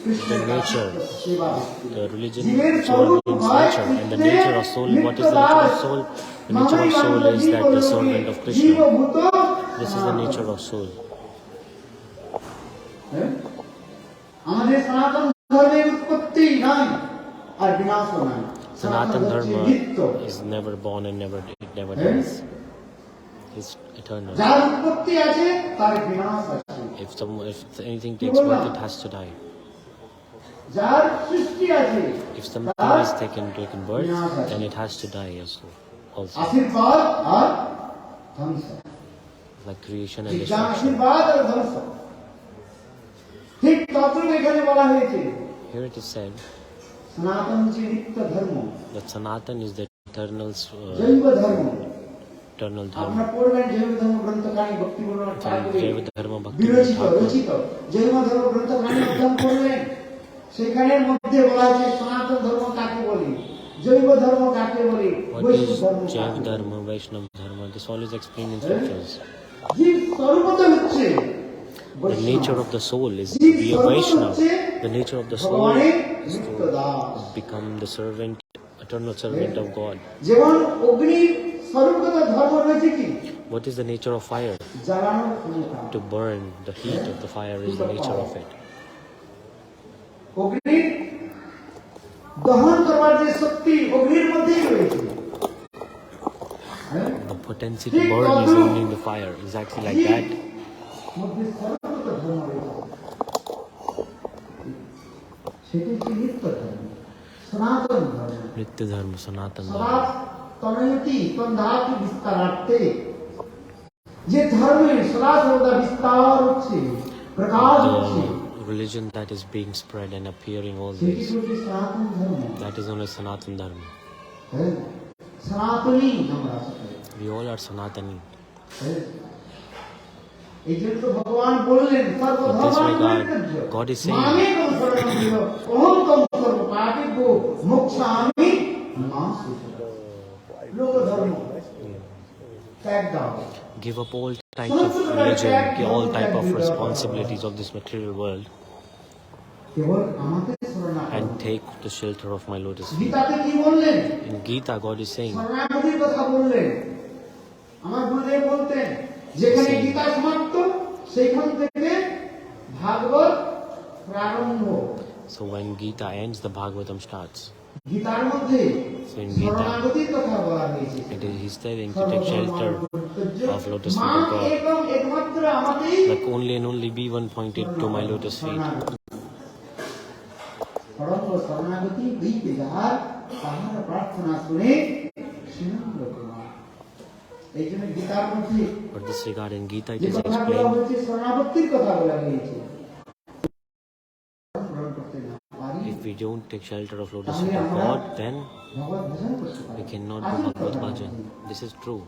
কৃষ্ণের The nature. সেবা ভক্তি। The religion জীবের soul স্বরূপ means হয় nature, and the কৃষ্ণের nature of soul. What is the nature of soul? The nature of soul is that the servant of Krishna. জীবভূত This is the nature of soul. আমাদের সনাতন ধর্মের উৎপত্তি নাই আর বিনাশও নাই। Sanatana হচ্ছে Dharma নিত্য। is never born and it never dies. It's eternal. যার উৎপত্তি আছে তার বিনাশ আছে। If anything takes birth, it has to die. যার সৃষ্টি আছে If something is taken birth, then it has to die also. আশীর্বাদ আর ধ্বংস, Like creation and বিদ্যা destruction. আশীর্বাদ আর ধ্বংস। ঠিক ততই এখানে বলা হয়েছে Here it is said সনাতন যে নিত্য ধর্ম, that Sanatan is the eternal জৈব ধর্ম। dharma. আপনারা পড়বেন জৈব ধর্ম গ্রন্থখানি ভক্তিপূর্ণ Jaiva Dharma Bhakti বিরচিত Thakur. রচিত জৈব ধর্ম গ্রন্থখানি অধ্যয়ন করবেন। সেখানের মধ্যে বলা আছে সনাতন ধর্ম কাকে বলি, জৈব ধর্ম কাকে বলি, What বৈষ্ণব is ধর্ম Jaiva কাকে বলি। Dharma, Vaishnava Dharma? This all is explained in scriptures. জীব স্বরূপত হচ্ছে The nature of the soul is to জীব be a স্বরূপত Vaishnava. হচ্ছে The nature of the soul ভগবানের is নিত্য to Das. become the servant, eternal servant of God. যেমন অগ্নির স্বরূপত ধর্ম রয়েছে কি, What is the nature of fire? জ্বালানোর ক্ষমতা। To burn. The heat of the fire is the nature of it. অগ্নির দহন করবার যে শক্তি অগ্নির মধ্যেই রয়েছে। The potency to burn is only in the fire. Exactly like that. মধ্যে স্বরূপত ধর্ম রয়েছে, সেটি হচ্ছে নিত্য ধর্ম, সনাতন ধর্ম। Nitya Dharma, Sanatan সদা Dharma. তনয়তি তন্ধাতি বিস্তারার্থে, যে ধর্মের সদা সর্বদা বিস্তার হচ্ছে, প্রকাশ হচ্ছে, The religion that is being spread and appearing সেটি always, হচ্ছে সনাতন ধর্ম। that is known as Sanatan Dharma. হ্যাঁ, সনাতনী আমরা সকলে। We all are Sanatani. হ্যাঁ, এই জন্য তো ভগবান বললেন But this way God is saying, মামেকম শরণম Braj, অহং তং সর্ব পাপেভ্যো মোক্ষামি মা শুচি। লোক ধর্ম ত্যাগ দাও, give up all types of religion, all type of responsibilities of this material world, কেবল আমাকে শরণাগত। and take the shelter of my lotus feet. গীতাতে কি বললেন? In Gita, God is saying, শরণাগতির কথা বললেন। আমার গুরুদেব বলতেন যেখানে গীতা সমাপ্ত সেখান থেকে ভাগবত প্রারম্ভ। so when Gita ends, the Bhagavatam starts. গীতার মধ্যে So in Gita, শরণাগতির কথা বলা হয়েছে। he's telling to take shelter of lotus feet of God. এবং একমাত্র আমাকেই Like only and only be one pointed to my lotus feet. পরম শরণাগতি হইতে যাহার, তাহার প্রার্থনা শুনে সিনন্দ কুমার। এই জন্য গীতার মধ্যে But this regard in Gita, it যে is কথা বলা explained হয়েছে শরণাগতির কথা বলা হয়েছে। গ্রহণ করতে না পারি if we don't take shelter of lotus তাহলে feet of আমরা God, then ভগবত ভজন করতে পারি। we cannot do আসল Bhagavad কথা Bhajan. বলছি। This is true.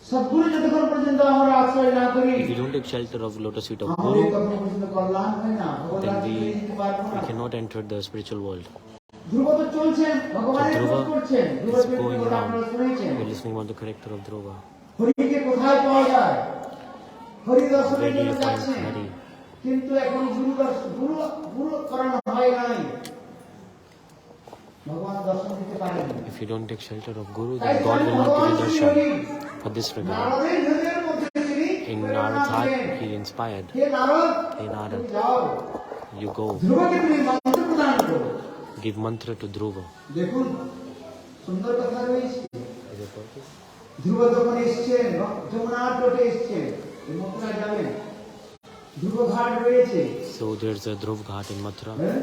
সদ্গুরু যতক্ষণ পর্যন্ত আমরা আশ্রয় না করি, If we don't take shelter of lotus feet of আমাদের Guru, তখন পর্যন্ত কল্যাণ হয় না, ভগবান then দিতে পারবো we না। cannot enter the spiritual world. ধ্রুব তো চলছেন, ভগবানের So Dhruva খোঁজ করছেন, ধ্রুব is চরিত্র going কথা around. আপনারা শুনেছেন। We're listening about the character of Dhruva. হরিকে কোথায় পাওয়া যায়? হরি দর্শনের Where do জন্য you find যাচ্ছেন, Hari? কিন্তু এখন গুরু করানো হয় নাই, ভগবান দর্শন দিতে পারেন। If you don't take shelter of Guru, then God will not give you darshan. For this regard, নারদের হৃদয়ের মধ্যে তিনি in প্রেরণা Narad's heart, দিলেন। he inspired, hey Narad, Hey Narad, তুমি যাও, you go, ধ্রুবকে তুমি মন্ত্র প্রদান করো। give mantra to Dhruva. দেখুন সুন্দর কথা রয়েছে। ধ্রুব যখন এসছেন, যমুনার তটে এসছেন, এই মথুরা যাবেন, ধ্রুব ঘাট রয়েছে। So there's a Dhruv Ghat in Mathura. হ্যাঁ?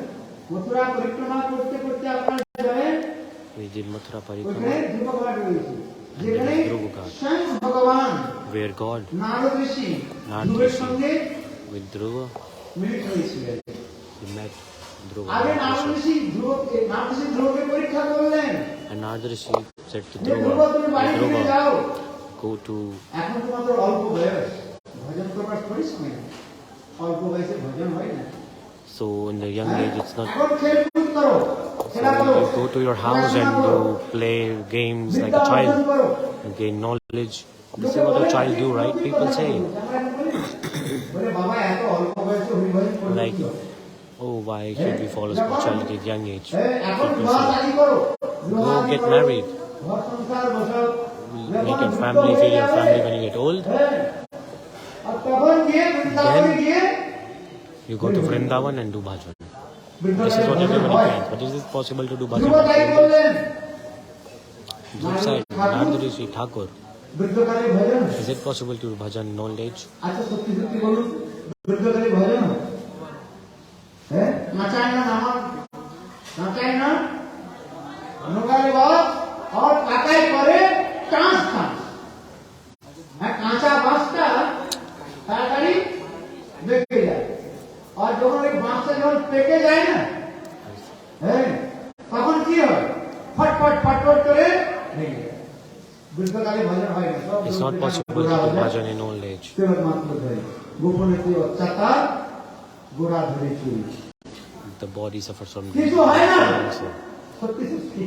মথুরা পরিক্রমা করতে করতে আপনারা যাবেন, We did Mathura ওখানে Parikrama, ধ্রুব ঘাট রয়েছে, যেখানে ধ্রুব ঘাট। স্বয়ং ভগবান where God নারদ ঋষি নারদ ধ্রুবের ঋষি সঙ্গে with Dhruva, মিলিত হয়েছিলেন। he met Dhruva. আগে Narad নারদ Rishi. ঋষি ধ্রুবকে পরীক্ষা করলেন, And Narada Rishi said to যে ধ্রুব Dhruva, তুমি বাড়ি "Hey, ফিরে Dhruva, যাও, go to, এখন তোমাদের অল্প বয়স, ভজন করবার করিস না, অল্প বয়সে ভজন হয় না। so in the young age it's not, এখন খেলকুদ করো, খেলা so করো, you go to your house and you play games like বিদ্যা a child, অর্জন করো। you gain knowledge. This is what a child do, right? People say, বলে বাবা এত অল্প বয়সে হরিভজন করলে like, কি হবে? oh, why should we follow spirituality at young age? এখন People বিবাহ say, শাদী করো, go get married, ঘর সংসার বসাও, make your family, feel your family when you get old. আর তখন গিয়ে বৃন্দাবনে গিয়ে You go to Vrindavan and do bhajan. This বৃন্দাবনে is what ভজন everybody হয়। plans. But is it possible to do ধ্রুব তাই bhajan? বললেন, Dhruv said, Narada Rishi Thakur, বৃদ্ধকালে Bhajan, is it possible to do bhajan in old age? আচ্ছা সত্যি সত্যি বলুন, বৃদ্ধকালে ভজন হয়? হ্যাঁ, নাচায় না, নামার কাঁচাই না নৌকালে বাস আর কাঁচাই করে টাঁস টাঁস হ্যাঁ কাঁচা বাঁশটা তাড়াতাড়ি বেঁকে যায় আর যখন ওই বাঁশটা যখন পেকে যায় না হ্যাঁ তখন কি হয় ফটফট ফটফট করে ভেঙে যায় বৃদ্ধকালে ভজন হয় না সব It's not possible to do bhajan in old age. মাত্র ধরে গোপনে তুই অত্যাচার গোড়া ধরে চুল The body suffers from কিছু হয় না also. সত্যি সত্যি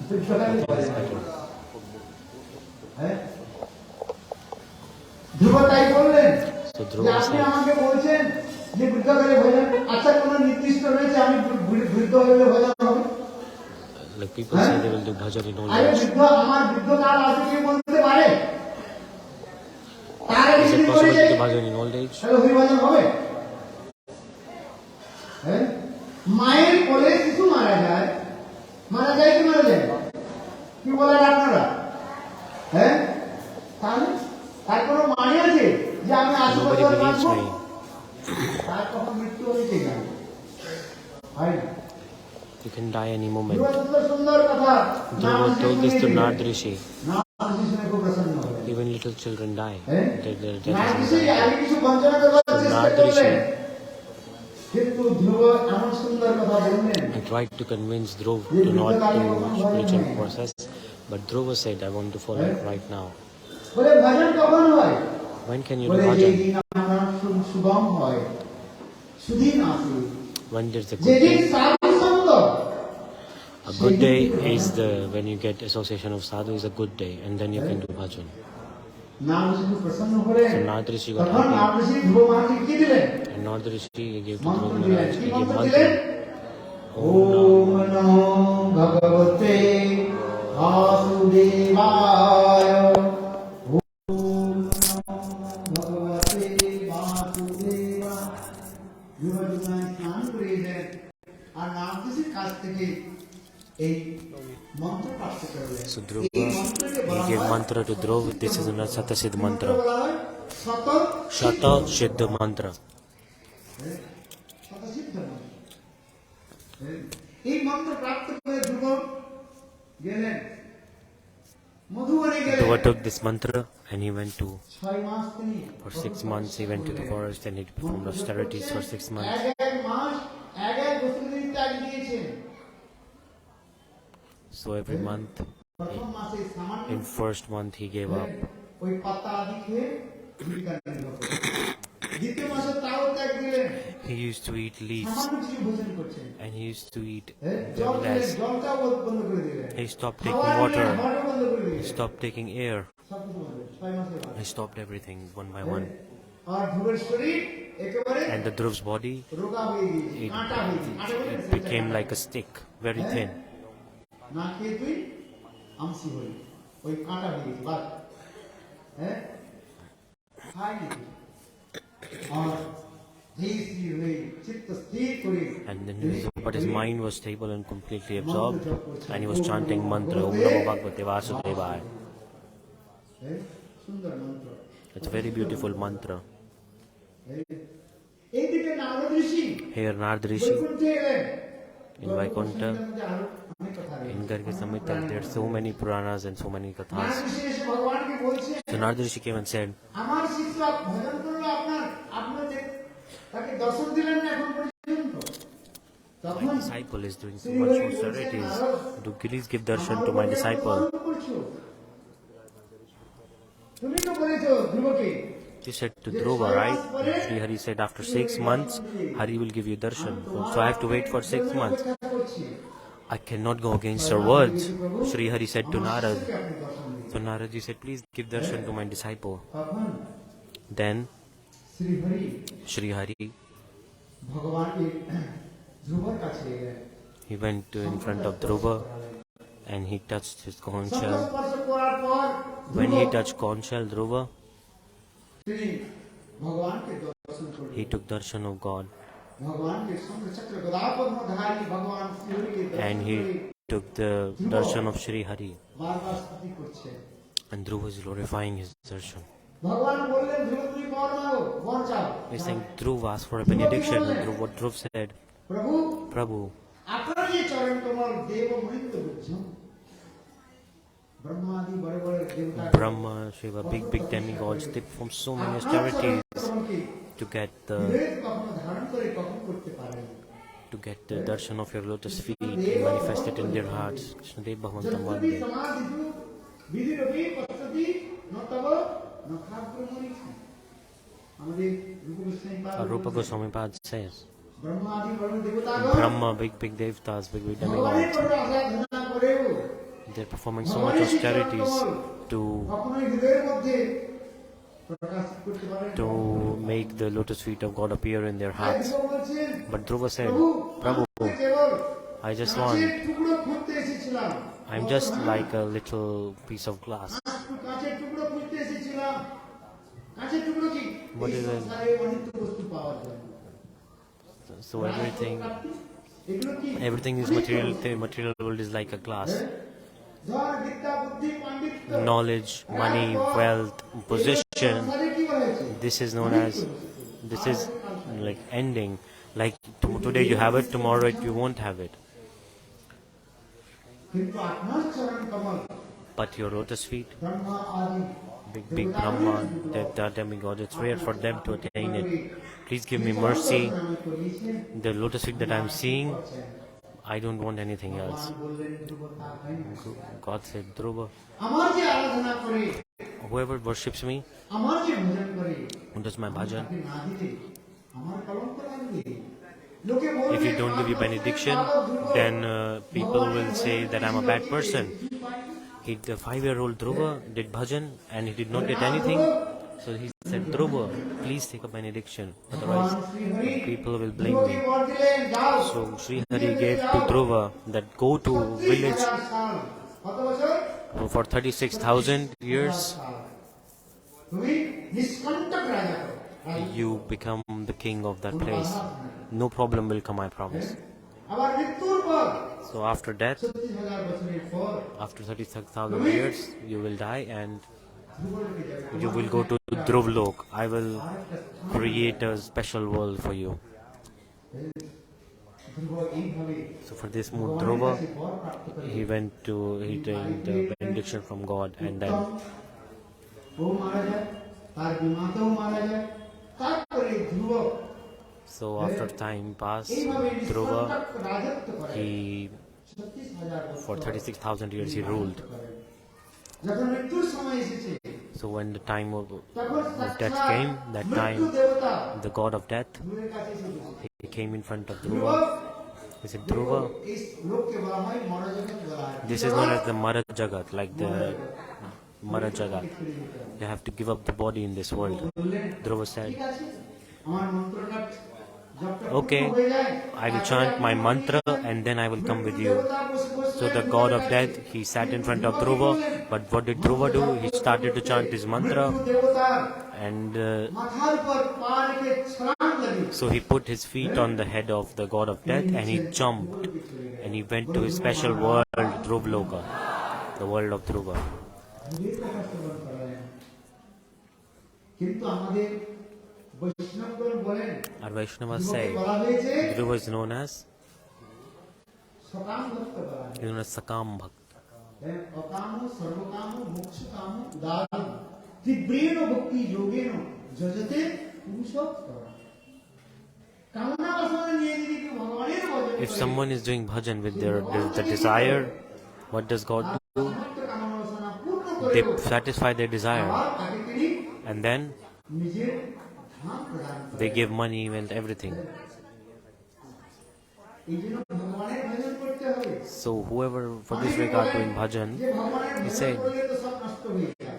বৃদ্ধকালে It's better. হ্যাঁ ধ্রুব তাই বললেন So যে Dhruva আপনি said, আমাকে বলছেন যে বৃদ্ধকালে ভজন আচ্ছা কোন নির্দিষ্ট রয়েছে আমি বৃদ্ধ হলে ভজন হবে like people say they will do bhajan in old আরে age. বৃদ্ধ আমার বৃদ্ধকাল আছে কি বলতে পারে তার Is যদি it করে possible to যায় do bhajan in old age? তাহলে হরি ভজন হবে হ্যাঁ মায়ের কোলে শিশু মারা যায় কি মারা যায় কি বলেন আপনারা হ্যাঁ তাহলে তার কোনো মানে আছে যে আমি 80 Nobody বছর believes বাঁচবো me. তার কখন মৃত্যু হয়েছে কেন হয় না You can die any moment. সুন্দর কথা Dhruva told this to Narada Rishi. Narad ঋষি শুনে খুব প্রসন্ন হলেন Even little children die. হ্যাঁ Their death Narad is Rishi anxiety. আগে কিছু বঞ্চনা করবার চেষ্টা নারদ ঋষি করলেন কিন্তু ধ্রুব এমন সুন্দর কথা বললেন I tried to convince Dhruva to not do spiritual process, but Dhruva said, I want to follow it right now. বলে ভজন কখন হয় When can you do বলে এই bhajan? দিন আপনার শুভম হয় সুদিন আসে When there's a good যেদিন day? সাধু সঙ্গ A good day is when you get association of sadhu is a good day, and then you can do bhajan. নাম শুধু প্রসন্ন হলেন So Narada Rishi got তখন happy. নারদ ঋষি ধ্রুব মহারাজকে কি দিলেন And Narada Rishi gave to মন্ত্র Dhruva দিলেন Maharaj, কি he gave মন্ত্র দিলেন mantra. ওম নমো ভগবতে বাসুদেবায় ওম নমো ভগবতে বাসুদেবায় ধ্রুবদুনায় স্নান করিয়েছেন আর নারদের কাছ থেকে এই মন্ত্র পাঠ করলেন So Dhruva, এই মন্ত্রকে he বলা gave হয় mantra to Dhruva. This is another Satasiddh মন্ত্র mantra. বলা হয় শত Shata Siddha mantra. শতসিদ্ধ মন্ত্র এই মন্ত্র প্রাপ্ত করে ধ্রুব গেলেন মধুবনে গেলেন Dhruva took this mantra and he went to, 6 মাস তিনি for 6 months he went to the forest and he performed austerities for 6 months. এক মাস এক বছর তিনি ত্যাগ দিয়েছেন So every month, প্রথম মাসে সামান্য in first month he gave up. ওই পাতা আদি খেয়ে জীবিকা নির্বাহ করেন। দ্বিতীয় মাসে তাও ত্যাগ দিলেন He used to eat leaves সামান্য কিছু ভোজন করছেন and he used to eat জল very খেলেন less. জলটাও বন্ধ করে দিলেন He stopped খাওয়া taking water. খাওয়াটাও বন্ধ করে He দিলেন stopped taking air. সব কিছু বন্ধ 6 মাসের বাদ He stopped everything one by one. আর ধ্রুবের শরীর একেবারে And the Dhruva's body, রোগা হয়ে গিয়েছে it, কাঁটা হয়ে গিয়েছে কাঁটা বলে it became like a stick, very thin. না খেয়ে তুই আমসি হলি ওই কাঁটা হয়ে গেছে বাদ হ্যাঁ খাইনি আর ধীর হয়ে চিত্ত স্থির করে And then but his mind was stable and completely absorbed, and he was chanting mantra Om Namo Bhagavate Vasudevaya. সুন্দর মন্ত্র It's a very beautiful mantra. এইদিকে নারদ ঋষি Here Narada Rishi বৈকুণ্ঠে এলেন in Vaikuntha, অনেক কথা in Garga Samhita, there are so many Puranas and so many Narad Kathas. ঋষি এসে ভগবানকে বলছে So Narada Rishi came and said, আমার শিষ্য ভজন করলো আপনার তাকে দর্শন দিলেন না এখন পর্যন্ত তখন my disciple is doing too much austerities. Do please give darshan to my disciple. তুমি তো বলেছো ধ্রুবকে You said to Dhruva, right? Sri Hari said after 6 months, Hari will give you darshan. So I have to wait for 6 months. I cannot go against her words. Sri Hari said to Narad. So Narad ji said, please give darshan to my disciple. তখন Then Shrihari Sri Hari, ভগবানকে ধ্রুবর কাছে এলেন he went to in front of Dhruva and he touched his conch shell. স্পর্শ করার পর When he touched conch shell, Dhruva, তিনি ভগবানকে দর্শন করলেন he took darshan of God. ভগবানকে সঙ্গে চক্র গদাপদ্মধারী ভগবান শ্রীহরিকে And দর্শন he করে took the darshan of Sri Hari. বারবার স্তুতি করছে And Dhruva is glorifying his darshan. ভগবান বললেন ধ্রুব তুমি বর মাগো বর চাও He's saying Dhruva asked for a benediction. And what Dhruva said, প্রভু Prabhu, আপনার যে चरण कमल देव महेंद्र बुद्धम ब्रह्मा आदि बड़े-बड़े देवता Brahma, Shiva, big demigods, they perform so many austerities to get the darshan of your lotus feet manifested in their hearts. Krishna Dev Bhagavantam Vande. Rupa Goswami Pad says, Brahma, big devatas, big demigods, they're performing so much austerities to make the lotus feet of God appear in their hearts. But Dhruva said, Prabhu, I'm just like a little piece of glass. What is it? So everything is material. The material world is like a glass. Knowledge, money, wealth, possession. This is like ending. Like today you have it, tomorrow you won't have it. But your lotus feet, big Brahma, the demigod, it's rare for them to attain it. Please give me mercy. The lotus feet that I'm seeing, I don't want anything else. God said, Dhruva, whoever worships me, who does my bhajan, if you don't give you benediction, then people will say that I'm a bad person. The 5-year-old Dhruva did bhajan and he did not get anything. So he said, Dhruva, please take a benediction, otherwise people will blame me. So Sri Hari gave to Dhruva that go to village for 36,000 years. You become the king of that place. No problem will come, I promise. So after death, after 36,000 years, you will die and you will go to Dhruva-lok. I will create a special world for you. So for this mood, Dhruva, he did the benediction from God, and then so after time passed, Dhruva, for 36,000 years he ruled. So when the time of death came, that time the god of death, he came in front of Dhruva. He said, Dhruva, this is known as the Mara Jagat, like the Mara Jagat. You have to give up the body in this world. Dhruva said, okay, I will chant my mantra and then I will come with you. So the god of death, he sat in front of Dhruva, but what did Dhruva do? He started to chant his mantra, and so he put his feet on the head of the god of death and he jumped and he went to his special world, Dhruva-loka, the world of Dhruva. Our Vaishnavas say Dhruva is known as Sakam Bhakt. If someone is doing bhajan with the desire, what does God do? They satisfy their desire and then they give money and everything. So whoever for this regard doing bhajan, he said,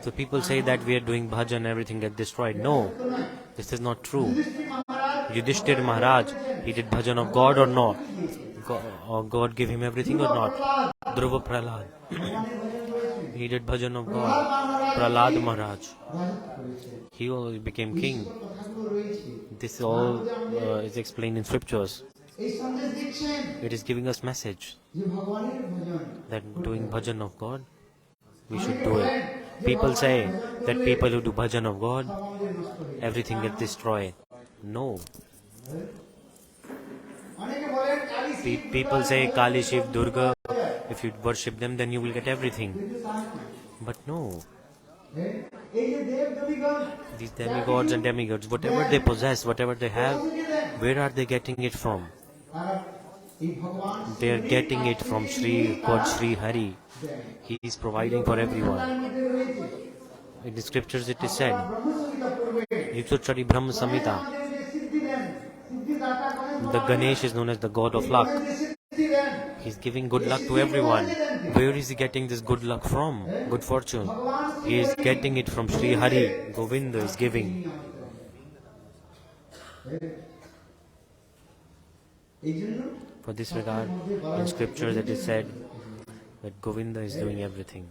so people say that we are doing bhajan, everything gets destroyed. No, this is not true. Yudhishthira Maharaj, he did bhajan of God or not? Or God gave him everything or not? Dhruva Prahlad, he did bhajan of God. Prahlad Maharaj, he became king. This all is explained in scriptures. It is giving us message that doing bhajan of God, we should do it. People say that people who do bhajan of God, everything gets destroyed. No. People say Kali, Shiv, Durga, if you worship them, then you will get everything. But no. These demigods and demigods, whatever they possess, whatever they have, where are they getting it from? They are getting it from God Sri Hari. He is providing for everyone. In the scriptures it is said, Yuktachari Brahma Samhita, the Ganesh is known as the god of luck. He's giving good luck to everyone. Where is he getting this good luck from? Good fortune. He is getting it from Sri Hari. Govinda is giving. For this regard, in scriptures it is said that Govinda is doing everything.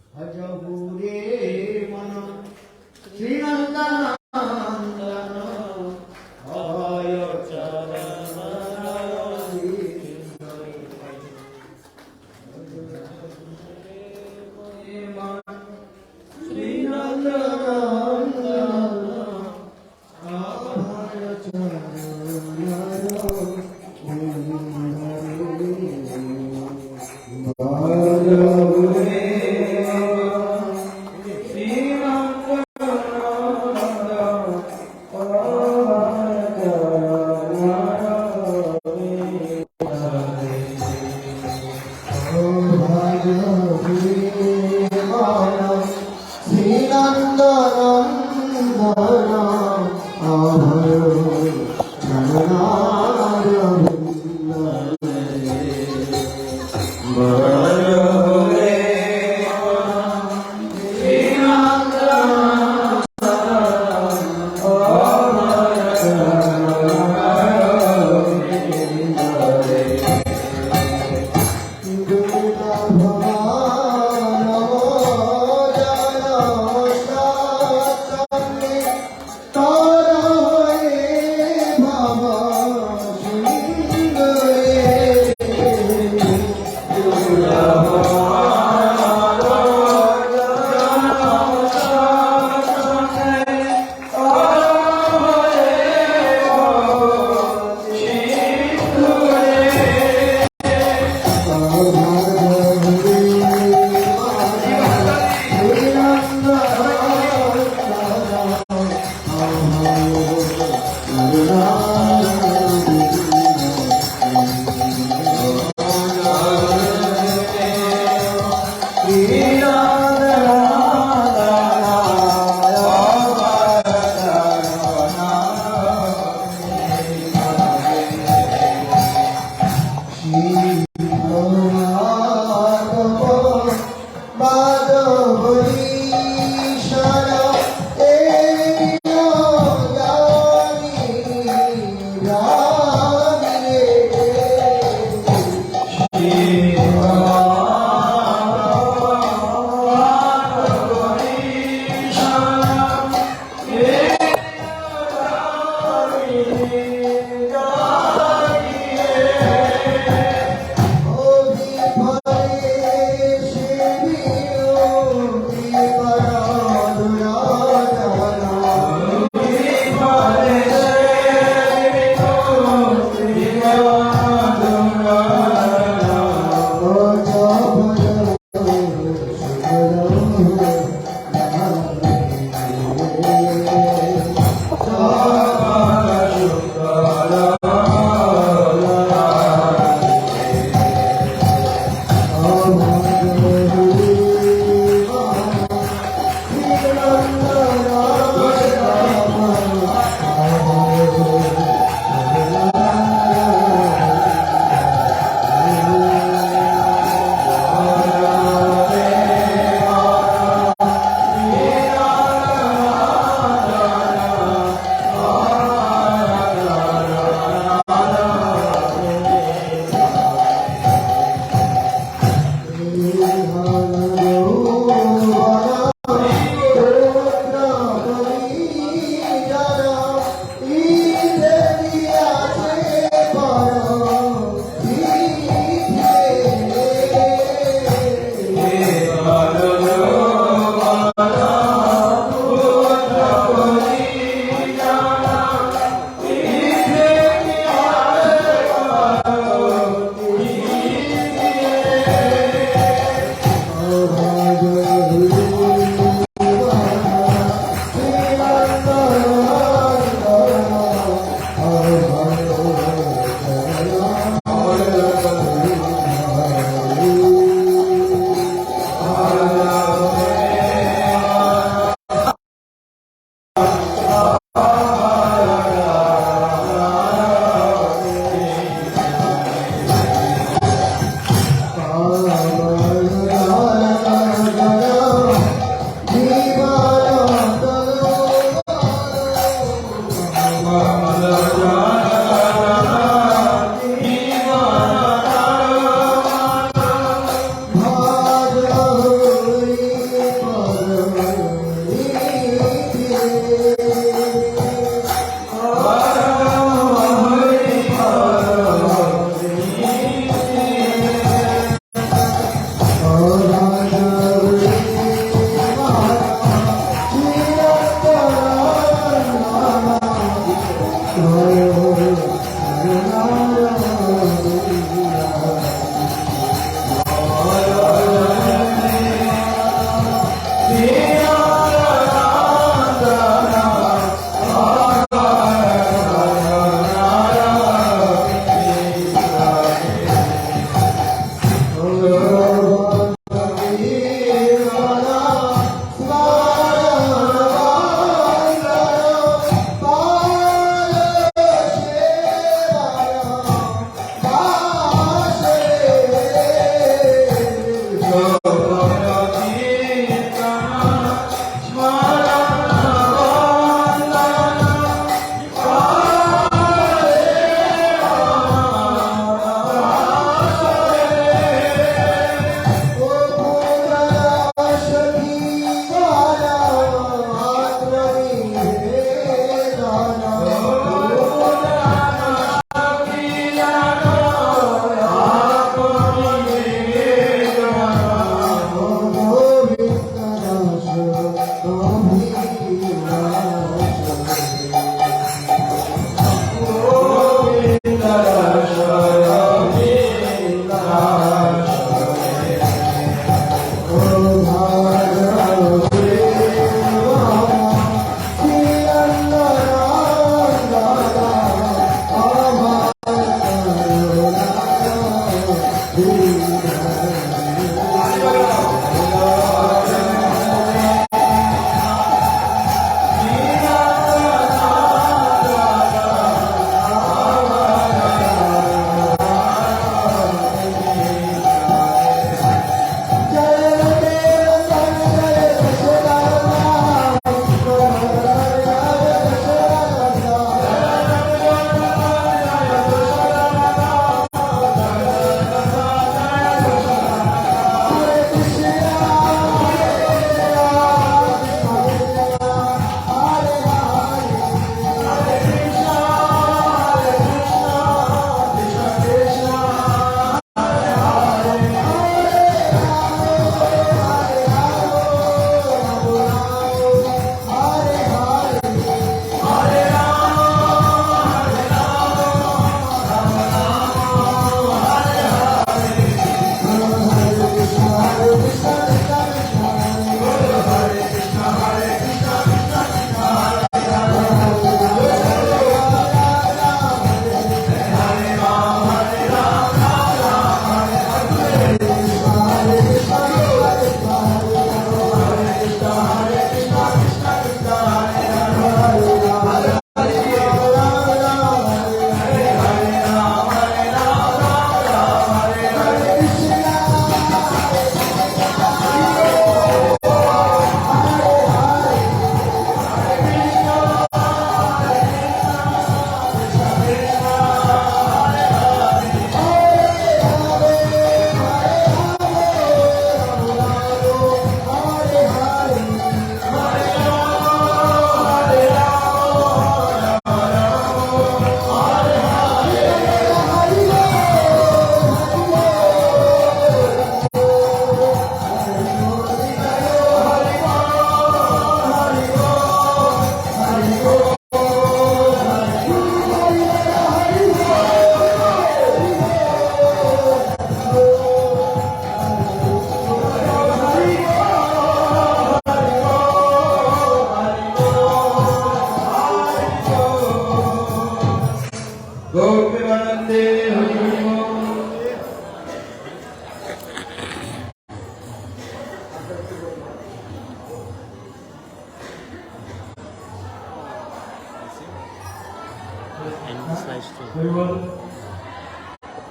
And this live stream.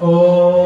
Oh.